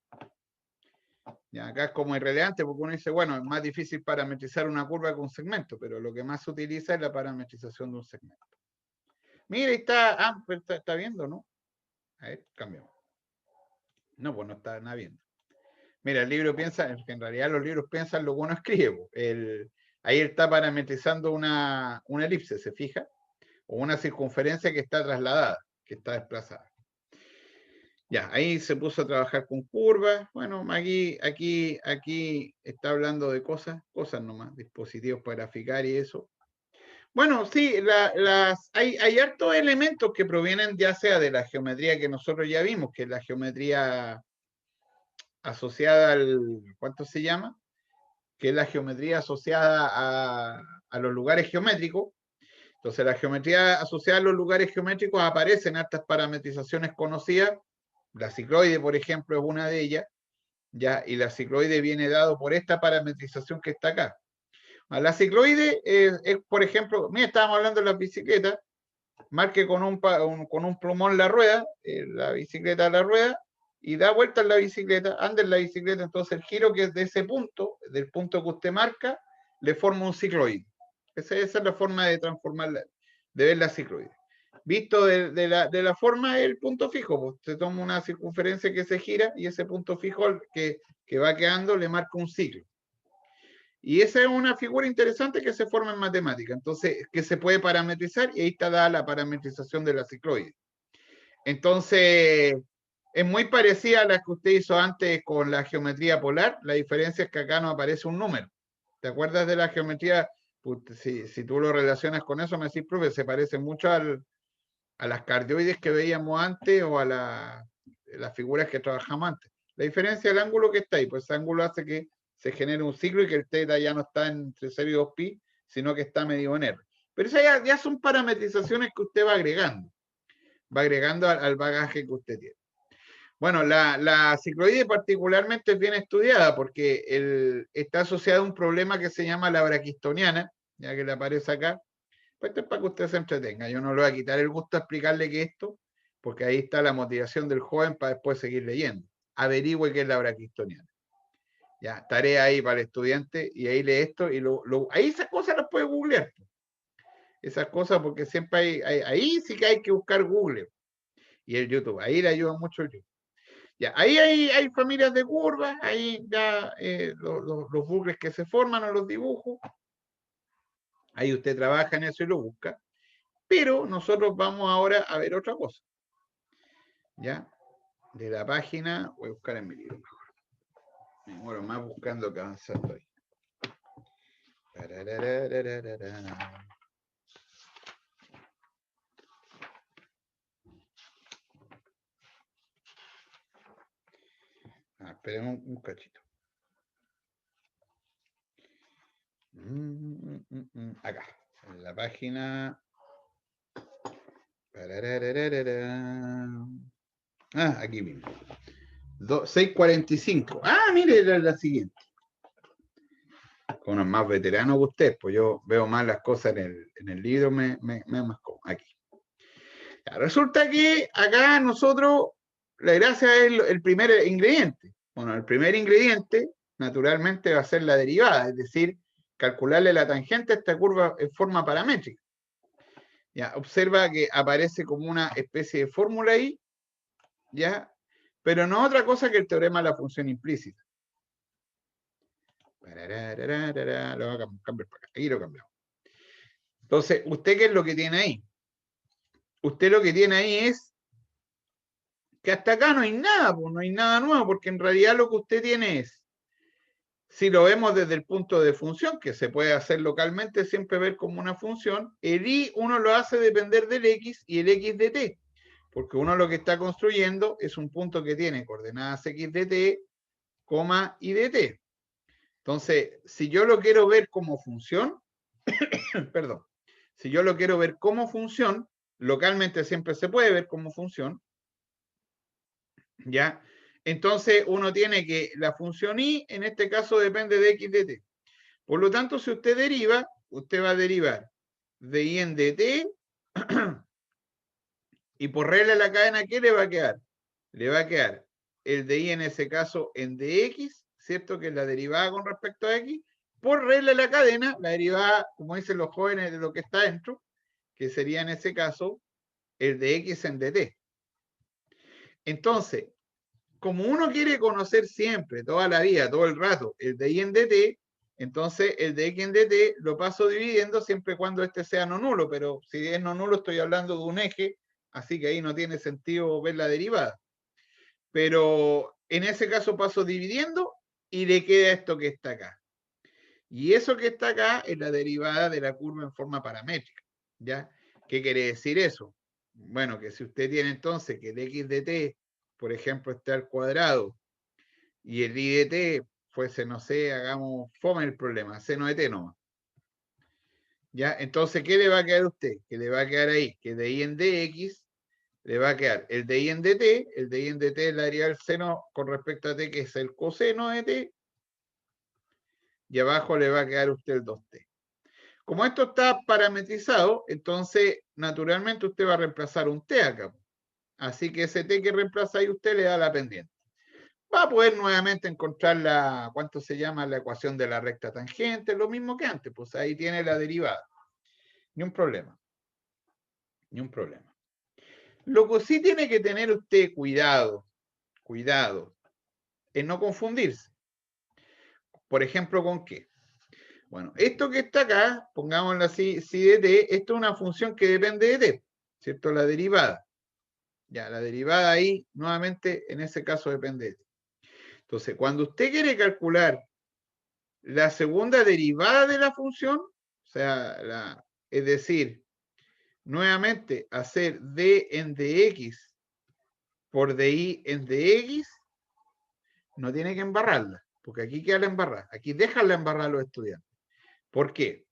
[SPEAKER 1] Y acá es como irrelevante porque uno dice, bueno, es más difícil parametrizar una curva que un segmento, pero lo que más se utiliza es la parametrización de un segmento. Mira, ahí está, pero está viendo, ¿no? A ver, cambiamos. No, pues no está nada viendo. Mira, el libro piensa, en realidad los libros piensan lo que uno escribe. Ahí está parametrizando una elipse, ¿se fija? O una circunferencia que está trasladada, que está desplazada. Ya, ahí se puso a trabajar con curvas. Bueno, aquí está hablando de cosas nomás, dispositivos para graficar y eso. Bueno, sí, hay hartos elementos que provienen ya sea de la geometría que nosotros ya vimos, que es la geometría asociada ¿cuánto se llama? Que es la geometría asociada a los lugares geométricos. Entonces, la geometría asociada a los lugares geométricos aparece en estas parametrizaciones conocidas. La cicloide, por ejemplo, es una de ellas, ¿ya? Y la cicloide viene dado por esta parametrización que está acá. La cicloide es, por ejemplo, mira, estábamos hablando de las bicicletas, marque con un plumón la rueda, la bicicleta a la rueda, y da vuelta en la bicicleta, anda en la bicicleta, entonces el giro que es de ese punto, del punto que usted marca, le forma un cicloide. Esa es la forma de transformarla, de ver la cicloide. Visto de la forma el punto fijo, pues se toma una circunferencia que se gira y ese punto fijo que va quedando le marca un ciclo. Y esa es una figura interesante que se forma en matemática, entonces, que se puede parametrizar y ahí está dada la parametrización de la cicloide. Entonces, es muy parecida a la que usted hizo antes con la geometría polar, la diferencia es que acá no aparece un número. ¿Te acuerdas de la geometría? Si tú lo relacionas con eso, me decís, profe, se parece mucho a las cardioides que veíamos antes o a las figuras que trabajamos antes. La diferencia del ángulo que está ahí, pues ese ángulo hace que se genere un ciclo y que el θ ya no está entre 0 y 2pi, sino que está medido en R. Pero esas ya son parametrizaciones que usted va agregando al bagaje que usted tiene. Bueno, la cicloide particularmente es bien estudiada porque está asociada a un problema que se llama la braquistoniana, ya que le aparece acá. Pues esto es para que usted se entretenga. Yo no le voy a quitar el gusto a explicarle que esto, porque ahí está la motivación del joven para después seguir leyendo. Averigüe qué es la braquistoniana. Ya, tarea ahí para el estudiante y ahí lee esto y ahí esas cosas las puede googlear. Esas cosas porque siempre ahí sí que hay que buscar Google y el YouTube. Ahí le ayuda mucho el YouTube. Ya, ahí hay familias de curvas, ahí ya los bucles que se forman o los dibujos. Ahí usted trabaja en eso y lo busca. Pero nosotros vamos ahora a ver otra cosa. ¿Ya? De la página, voy a buscar en mi libro mejor. Me muero más buscando que avanzando ahí. Esperemos un cachito. Acá, en la página. Aquí mismo. 645. Mire, la siguiente. Con unos más veteranos que usted, pues yo veo más las cosas en el libro, me más cómodo. Aquí. Ya, resulta que acá nosotros, la gracia es el primer ingrediente. Bueno, el primer ingrediente, naturalmente, va a ser la derivada, es decir, calcularle la tangente a esta curva en forma paramétrica. Ya, observa que aparece como una especie de fórmula ahí, ¿ya? Pero no otra cosa que el teorema de la función implícita. Lo voy a cambiar para acá. Aquí lo cambiamos. Entonces, ¿usted qué es lo que tiene ahí? Usted lo que tiene ahí es que hasta acá no hay nada, pues no hay nada nuevo, porque en realidad lo que usted tiene es, si lo vemos desde el punto de función, que se puede hacer localmente, siempre ver como una función, el y uno lo hace depender del x y el x de t, porque uno lo que está construyendo es un punto que tiene coordenadas x de t, coma y de t. Entonces, si yo lo quiero ver como función, perdón, si yo lo quiero ver como función, localmente siempre se puede ver como función, ¿ya? Entonces uno tiene que la función y en este caso depende de x de t. Por lo tanto, si usted deriva, usted va a derivar de y en dt y por regla de la cadena, ¿qué le va a quedar? Le va a quedar el de y en ese caso en dx, ¿cierto? Que es la derivada con respecto a x. Por regla de la cadena, la derivada, como dicen los jóvenes, de lo que está dentro, que sería en ese caso el de x en dt. Entonces, como uno quiere conocer siempre, toda la vida, todo el rato, el de y en dt, entonces el de x en dt lo paso dividiendo siempre cuando este sea no nulo, pero si es no nulo estoy hablando de un eje, así que ahí no tiene sentido ver la derivada. pero en ese caso paso dividiendo y le queda esto que está acá. Y eso que está acá es la derivada de la curva en forma paramétrica, ¿ya? ¿Qué quiere decir eso? Bueno, que si usted tiene entonces que el x de t, por ejemplo, está al cuadrado, y el y de t fuese, no sé, hagamos fome el problema, seno de t nomás. ¿Ya? Entonces, ¿qué le va a quedar a usted? Que le va a quedar ahí, que de y en dx le va a quedar el de y en dt, el de y en dt es la derivada del seno con respecto a t, que es el coseno de t, y abajo le va a quedar a usted el 2t. Como esto está parametrizado, entonces naturalmente usted va a reemplazar un t acá. Así que ese t que reemplaza ahí usted le da la pendiente. Va a poder nuevamente encontrar la, ¿cuánto se llama? La ecuación de la recta tangente, lo mismo que antes, pues ahí tiene la derivada. Ni un problema. Ni un problema. Lo que sí tiene que tener usted cuidado, en no confundirse. Por ejemplo, ¿con qué? Bueno, esto que está acá, pongámoslo así, si de t, esto es una función que depende de t, ¿cierto? La derivada. Ya, la derivada ahí, nuevamente, en ese caso depende de t. Entonces, cuando usted quiere calcular la segunda derivada de la función, o sea, es decir, nuevamente hacer d en dx por dy en dx, no tiene que embarrarla, porque aquí queda la embarrada, aquí dejan la embarrada a los estudiantes. ¿Por qué?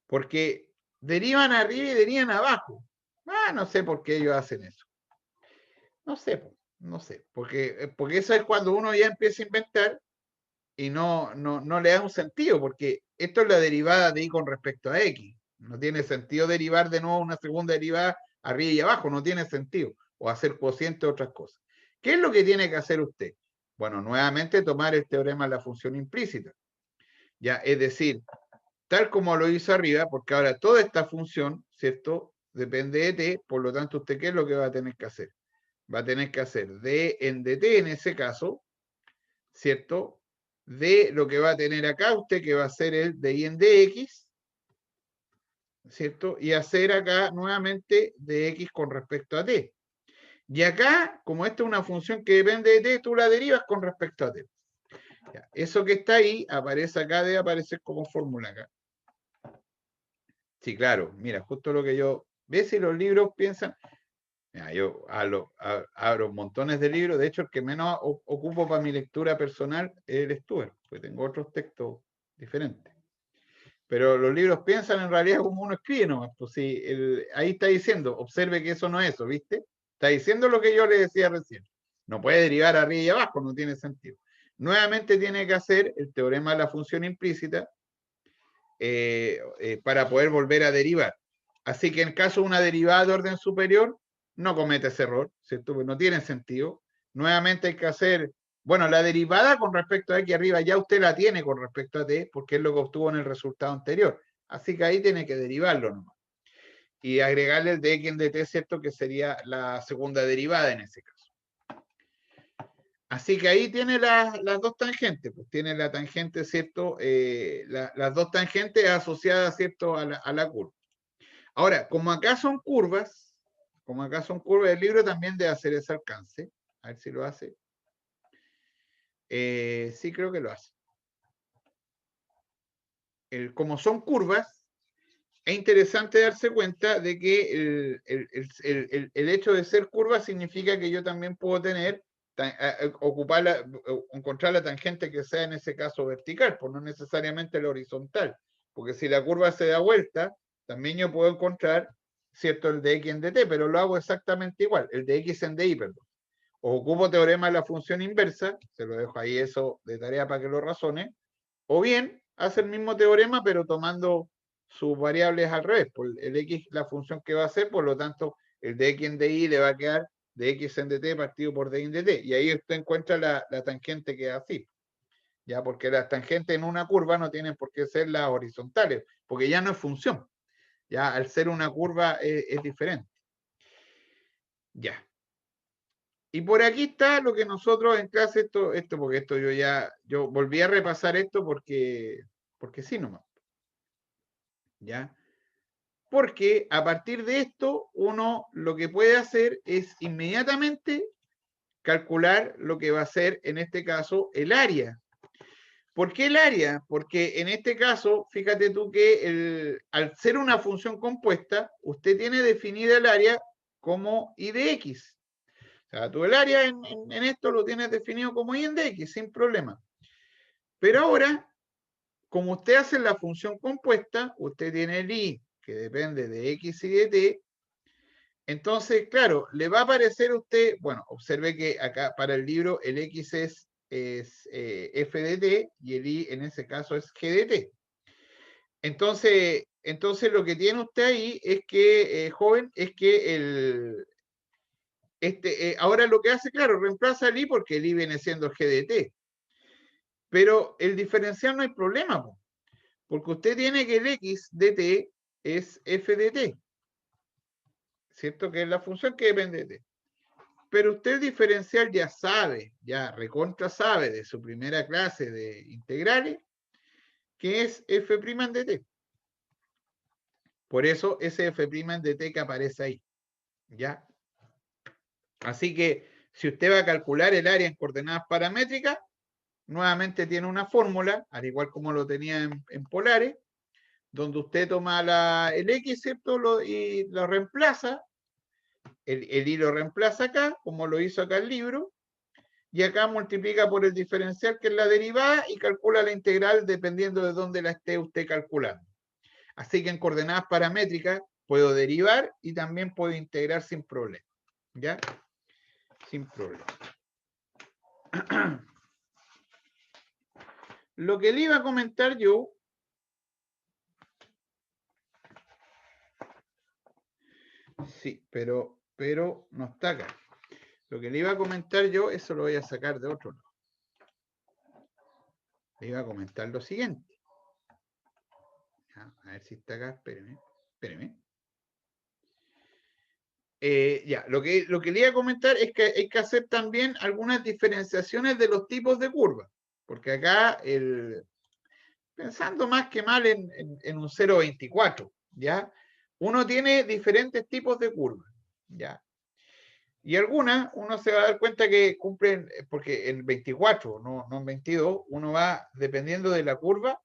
[SPEAKER 1] Porque derivan arriba y derivan abajo. No sé por qué ellos hacen eso. No sé, porque eso es cuando uno ya empieza a inventar y no le da un sentido, porque esto es la derivada de y con respecto a x. No tiene sentido derivar de nuevo una segunda derivada arriba y abajo, no tiene sentido. O hacer cociente o otras cosas. ¿Qué es lo que tiene que hacer usted? Bueno, nuevamente tomar el teorema de la función implícita. Ya, es decir, tal como lo hizo arriba, porque ahora toda esta función, ¿cierto? Depende de t, por lo tanto, ¿usted qué es lo que va a tener que hacer? Va a tener que hacer d en dt en ese caso, ¿cierto? De lo que va a tener acá usted, que va a ser el de y en dx, ¿cierto? Y hacer acá nuevamente de x con respecto a t. Y acá, como esta es una función que depende de t, tú la derivas con respecto a t. Ya, eso que está ahí aparece acá, debe aparecer como fórmula acá. Sí, claro, mira, justo lo que yo... ¿Ves si los libros piensan? Mira, yo abro montones de libros, de hecho el que menos ocupo para mi lectura personal es el Stuart, porque tengo otros textos diferentes. Pero los libros piensan en realidad como uno escribe nomás, pues sí, ahí está diciendo, observe que eso no es eso, ¿viste? Está diciendo lo que yo le decía recién. No puede derivar arriba y abajo, no tiene sentido. Nuevamente tiene que hacer el teorema de la función implícita para poder volver a derivar. Así que en caso de una derivada de orden superior, no comete ese error, ¿cierto? Porque no tiene sentido. Nuevamente hay que hacer, bueno, la derivada con respecto a aquí arriba ya usted la tiene con respecto a t, porque es lo que obtuvo en el resultado anterior. Así que ahí tiene que derivarlo nomás. Y agregarle el de x en dt, ¿cierto? Que sería la segunda derivada en ese caso. Así que ahí tiene las dos tangentes, pues tiene la tangente, ¿cierto? Las dos tangentes asociadas, ¿cierto? A la curva. Ahora, como acá son curvas, el libro también debe hacer ese alcance. A ver si lo hace. Sí, creo que lo hace. Como son curvas, es interesante darse cuenta de que el hecho de ser curva significa que yo también puedo tener, encontrar la tangente que sea en ese caso vertical, pues no necesariamente la horizontal. Porque si la curva se da vuelta, también yo puedo encontrar, ¿cierto? El de x en dt, pero lo hago exactamente igual, el de x en dy, perdón. O ocupo teorema de la función inversa, se lo dejo ahí eso de tarea para que lo razone, o bien hace el mismo teorema, pero tomando sus variables al revés. Por el x, la función que va a hacer, por lo tanto, el de x en dy le va a quedar de x en dt partido por dy en dt. Y ahí usted encuentra la tangente que es así. Ya, porque las tangentes en una curva no tienen por qué ser las horizontales, porque ya no es función. Ya, al ser una curva es diferente. Ya. Y por aquí está lo que nosotros en clase, porque esto yo volví a repasar esto porque sí nomás. ¿Ya? Porque a partir de esto, uno lo que puede hacer es inmediatamente calcular lo que va a ser, en este caso, el área. ¿Por qué el área? Porque en este caso, fíjate tú que al ser una función compuesta, usted tiene definida el área como I de X. O sea, tú el área en esto lo tienes definido como I de X, sin problema. Pero ahora, como usted hace la función compuesta, usted tiene el I, que depende de X y de T. Entonces, claro, le va a aparecer a usted, bueno, observe que acá para el libro el X es f de t y el Y en ese caso es g de t. Entonces lo que tiene usted ahí es que, joven, es que ahora lo que hace, claro, reemplaza el Y porque el Y viene siendo g de t. Pero el diferencial no hay problema, porque usted tiene que el X de t es f de t, ¿cierto? Que es la función que depende de t. Pero usted el diferencial ya sabe, ya recontra sabe de su primera clase de integrales, que es f' de t. Por eso ese f' de t que aparece ahí, ¿ya? Así que si usted va a calcular el área en coordenadas paramétricas, nuevamente tiene una fórmula, al igual como lo tenía en polares, donde usted toma el X, ¿cierto? Y lo reemplaza, el Y lo reemplaza acá, como lo hizo acá el libro, y acá multiplica por el diferencial, que es la derivada, y calcula la integral dependiendo de dónde la esté usted calculando. Así que en coordenadas paramétricas puedo derivar y también puedo integrar sin problema. ¿Ya? Sin problema. Lo que le iba a comentar yo, sí, pero no está acá. Lo que le iba a comentar yo, eso lo voy a sacar de otro lado. Le iba a comentar lo siguiente. Ya, a ver si está acá, espéreme. Ya, lo que le iba a comentar es que hay que hacer también algunas diferenciaciones de los tipos de curvas. Porque acá, pensando más que mal en un 0,24, ¿ya? Uno tiene diferentes tipos de curvas, ¿ya? Y algunas, uno se va a dar cuenta que cumplen, porque en 24, no en 22, uno va, dependiendo de la curva,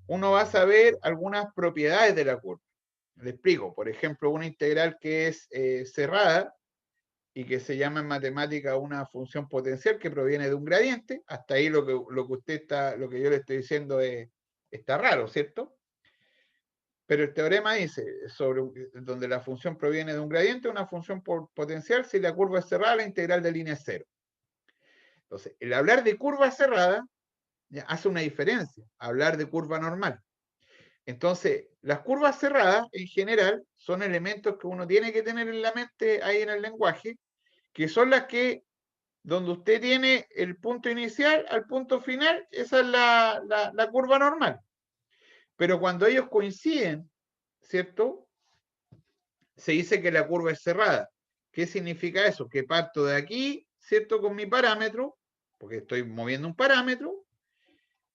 [SPEAKER 1] uno va a saber algunas propiedades de la curva. Le explico, por ejemplo, una integral que es cerrada y que se llama en matemática una función potencial que proviene de un gradiente. Hasta ahí lo que yo le estoy diciendo está raro, ¿cierto? Pero el teorema dice, donde la función proviene de un gradiente, una función potencial, si la curva es cerrada, la integral de línea es cero. Entonces, el hablar de curva cerrada ya hace una diferencia, hablar de curva normal. Entonces, las curvas cerradas, en general, son elementos que uno tiene que tener en la mente ahí en el lenguaje, que son las que, donde usted tiene el punto inicial al punto final, esa es la curva normal. Pero cuando ellos coinciden, ¿cierto? Se dice que la curva es cerrada. ¿Qué significa eso? Que parto de aquí, ¿cierto? Con mi parámetro, porque estoy moviendo un parámetro,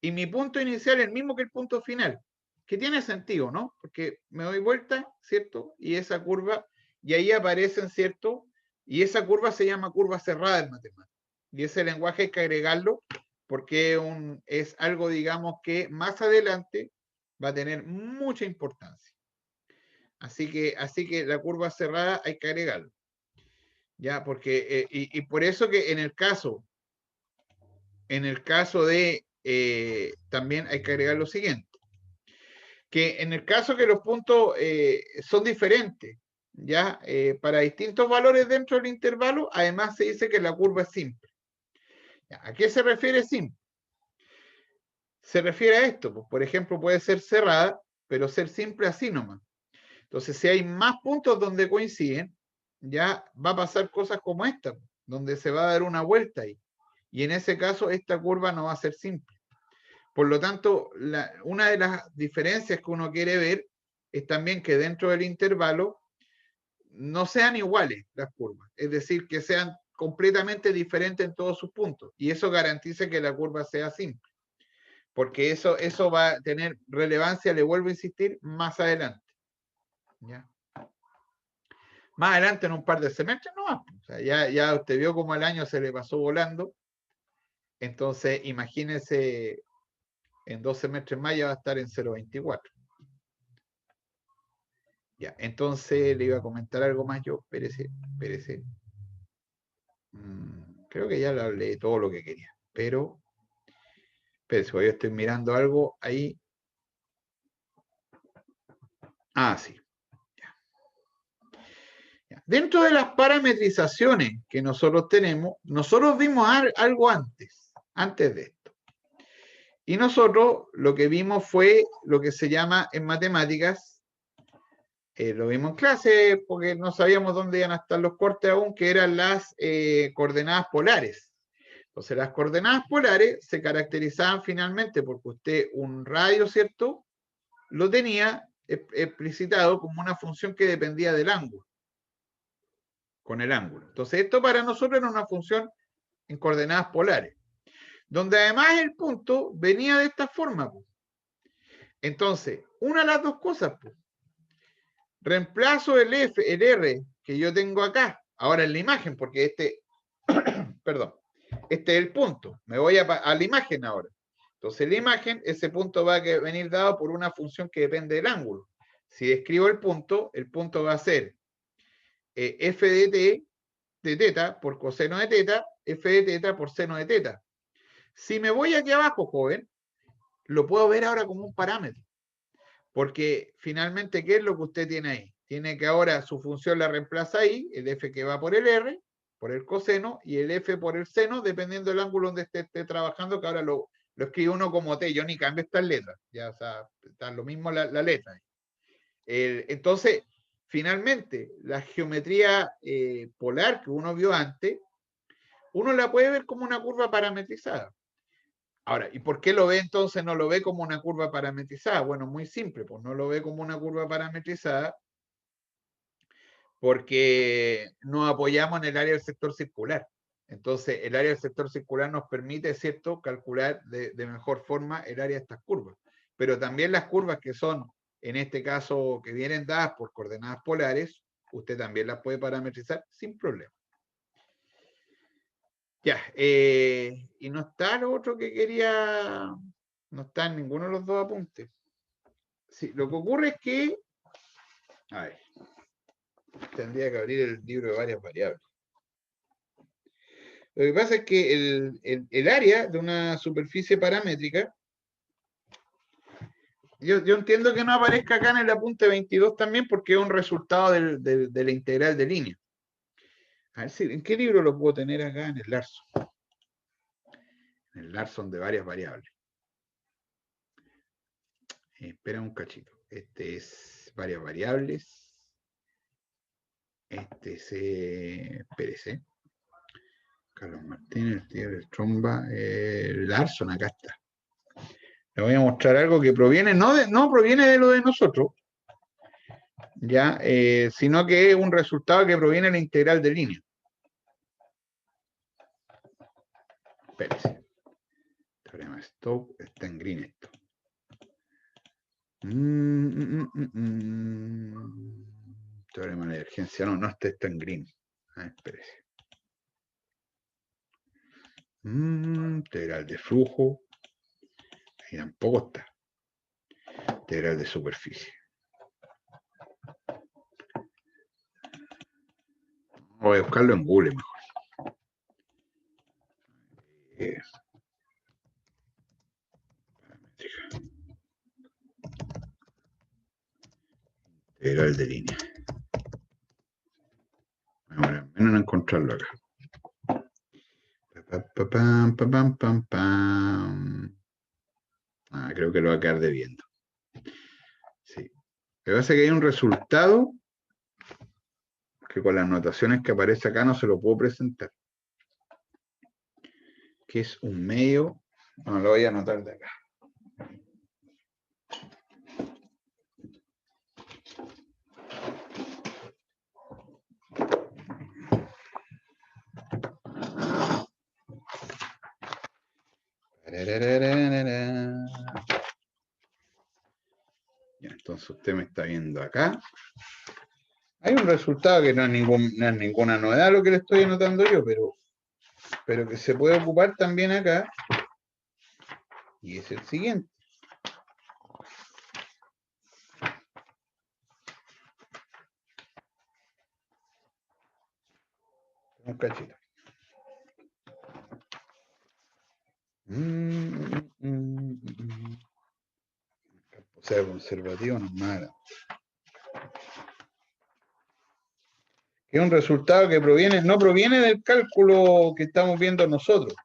[SPEAKER 1] y mi punto inicial es el mismo que el punto final, que tiene sentido, ¿no? Porque me doy vuelta, ¿cierto? Y esa curva, y ahí aparecen, ¿cierto? Y esa curva se llama curva cerrada en matemáticas. Y ese lenguaje hay que agregarlo porque es algo, digamos, que más adelante va a tener mucha importancia. Así que la curva cerrada hay que agregarlo. Ya, porque, y por eso que en el caso de, también hay que agregar lo siguiente, que en el caso que los puntos son diferentes, ya, para distintos valores dentro del intervalo, además se dice que la curva es simple. ¿A qué se refiere simple? Se refiere a esto, pues, por ejemplo, puede ser cerrada, pero ser simple así nomás. Entonces, si hay más puntos donde coinciden, ya va a pasar cosas como esta, donde se va a dar una vuelta ahí. Y en ese caso, esta curva no va a ser simple. Por lo tanto, una de las diferencias que uno quiere ver es también que dentro del intervalo no sean iguales las curvas. Es decir, que sean completamente diferentes en todos sus puntos. Y eso garantiza que la curva sea simple. Porque eso va a tener relevancia, le vuelvo a insistir, más adelante. ¿Ya? Más adelante en un par de semestres no más. O sea, ya usted vio cómo el año se le pasó volando. Entonces, imagínese, en 2 semestres más ya va a estar en 0,24. Ya, entonces le iba a comentar algo más yo. Espérese. Creo que ya le hablé de todo lo que quería. Pero, espérese, yo estoy mirando algo ahí. Ah, sí. Dentro de las parametrizaciones que nosotros tenemos, nosotros vimos algo antes de esto. Y nosotros lo que vimos fue lo que se llama en matemáticas, lo vimos en clase porque no sabíamos dónde iban a estar los cortes aún, que eran las coordenadas polares. Entonces las coordenadas polares se caracterizaban finalmente porque usted un radio, ¿cierto? Lo tenía explicitado como una función que dependía del ángulo, con el ángulo. Entonces esto para nosotros era una función en coordenadas polares, donde además el punto venía de esta forma. Entonces, una de las dos cosas, reemplazo el R que yo tengo acá, ahora en la imagen, porque perdón, este es el punto. Me voy a la imagen ahora. Entonces, la imagen, ese punto va a venir dado por una función que depende del ángulo. Si describo el punto va a ser f de t de teta por coseno de teta, f de teta por seno de teta. Si me voy aquí abajo, joven, lo puedo ver ahora como un parámetro. Porque finalmente, ¿qué es lo que usted tiene ahí? Tiene que ahora su función la reemplaza ahí, el f que va por el r, por el coseno, y el f por el seno, dependiendo del ángulo donde esté trabajando, que ahora lo escribe uno como t. Yo ni cambio estas letras, ya, o sea, está lo mismo la letra. Entonces, finalmente, la geometría polar que uno vio antes, uno la puede ver como una curva parametrizada. Ahora, ¿y por qué lo ve entonces? No lo ve como una curva parametrizada. Bueno, muy simple, pues no lo ve como una curva parametrizada porque nos apoyamos en el área del sector circular. Entonces, el área del sector circular nos permite, ¿cierto?, calcular de mejor forma el área de estas curvas. Pero también las curvas que son, en este caso, que vienen dadas por coordenadas polares, usted también las puede parametrizar sin problema. Ya, y no está lo otro que quería, no está en ninguno de los dos apuntes. Sí, lo que ocurre es que, a ver, tendría que abrir el libro de varias variables. Lo que pasa es que el área de una superficie paramétrica, yo entiendo que no aparezca acá en el apunte 22 también porque es un resultado de la integral de línea. A ver si, ¿en qué libro lo puedo tener acá? En el Larson. En el Larson de varias variables. Espera un cachito. Este es varias variables. Este es, espérese. Carlos Martínez, el tío del Tromba, Larson, acá está. Le voy a mostrar algo que proviene, no proviene de lo de nosotros, ya, sino que es un resultado que proviene de la integral de línea. Espérese. Teorema Stokes está en green esto. Teorema de divergencia, no está en green. Espérese. Integral de flujo. Ahí tampoco está. Integral de superficie. Voy a buscarlo en Google mejor. Integral de línea. Bueno, al menos no encontrarlo acá. Creo que lo va a quedar debiendo. Sí. Lo que pasa es que hay un resultado que con las notaciones que aparece acá no se lo puedo presentar. Que es un medio. No, lo voy a anotar de acá. Ya, entonces usted me está viendo acá. Hay un resultado que no es ninguna novedad lo que le estoy anotando yo, pero que se puede ocupar también acá, y es el siguiente. Un cachito. O sea, conservativo no es mala. Que es un resultado que no proviene del cálculo que estamos viendo nosotros,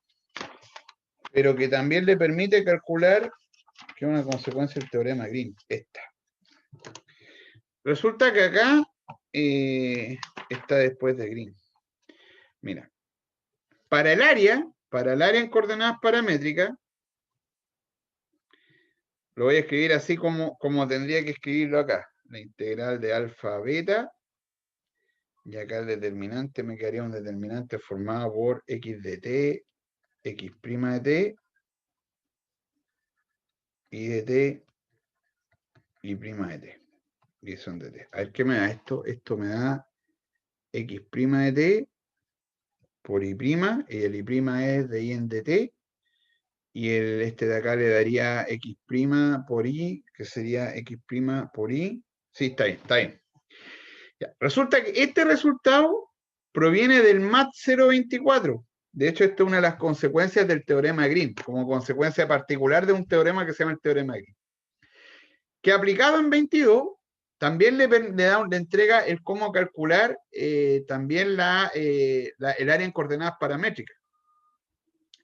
[SPEAKER 1] pero que también le permite calcular, que es una consecuencia del teorema Green, esta. Resulta que acá está después de Green. Mira, para el área en coordenadas paramétricas, lo voy a escribir así como tendría que escribirlo acá. La integral de alfa a beta, y acá el determinante me quedaría un determinante formado por x de t, x' de t, y de t, y prima de t. Y son de t. A ver, ¿qué me da esto? Esto me da x' de t por y', y el y' es de y en dt, y este de acá le daría x' por y, que sería x' por y. Sí, está bien, está bien. Ya. Resulta que este resultado proviene del MAT 024. De hecho, esto es una de las consecuencias del teorema de Green, como consecuencia particular de un teorema que se llama el teorema de Green. Que aplicado en 22, también le entrega el cómo calcular también el área en coordenadas paramétricas.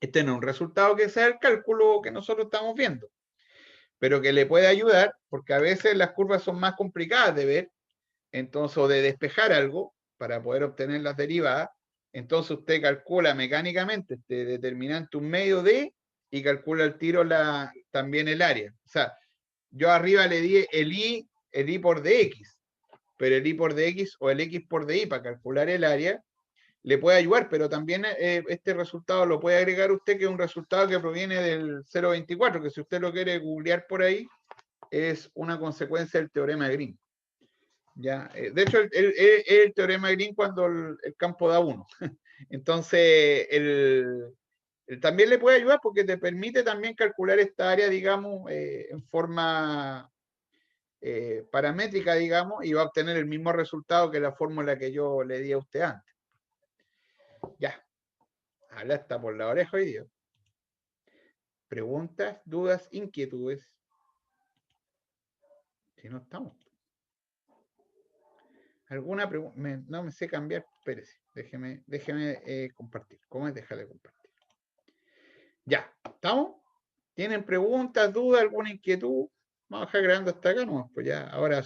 [SPEAKER 1] Este no es un resultado que sea el cálculo que nosotros estamos viendo, pero que le puede ayudar, porque a veces las curvas son más complicadas de ver, entonces, o de despejar algo para poder obtener las derivadas. Entonces usted calcula mecánicamente este determinante un medio de, y calcula al tiro también el área. O sea, yo arriba le di el i por dx, pero el i por dx o el x por dy para calcular el área le puede ayudar, pero también este resultado lo puede agregar usted, que es un resultado que proviene del 0.24, que si usted lo quiere googlear por ahí, es una consecuencia del teorema de Green. Ya, de hecho, el teorema de Green cuando el campo da 1. Entonces, también le puede ayudar porque te permite también calcular esta área, digamos, en forma paramétrica, digamos, y va a obtener el mismo resultado que la fórmula que yo le di a usted antes. Ya, habla hasta por la oreja hoy día. Preguntas, dudas, inquietudes. Si no estamos. ¿Alguna pregunta? No me sé cambiar, espérese. Déjeme compartir. ¿Cómo es dejar de compartir? Ya, ¿estamos? ¿Tienen preguntas, dudas, alguna inquietud? Vamos a dejar grabando hasta acá, ¿no? Pues ya, ahora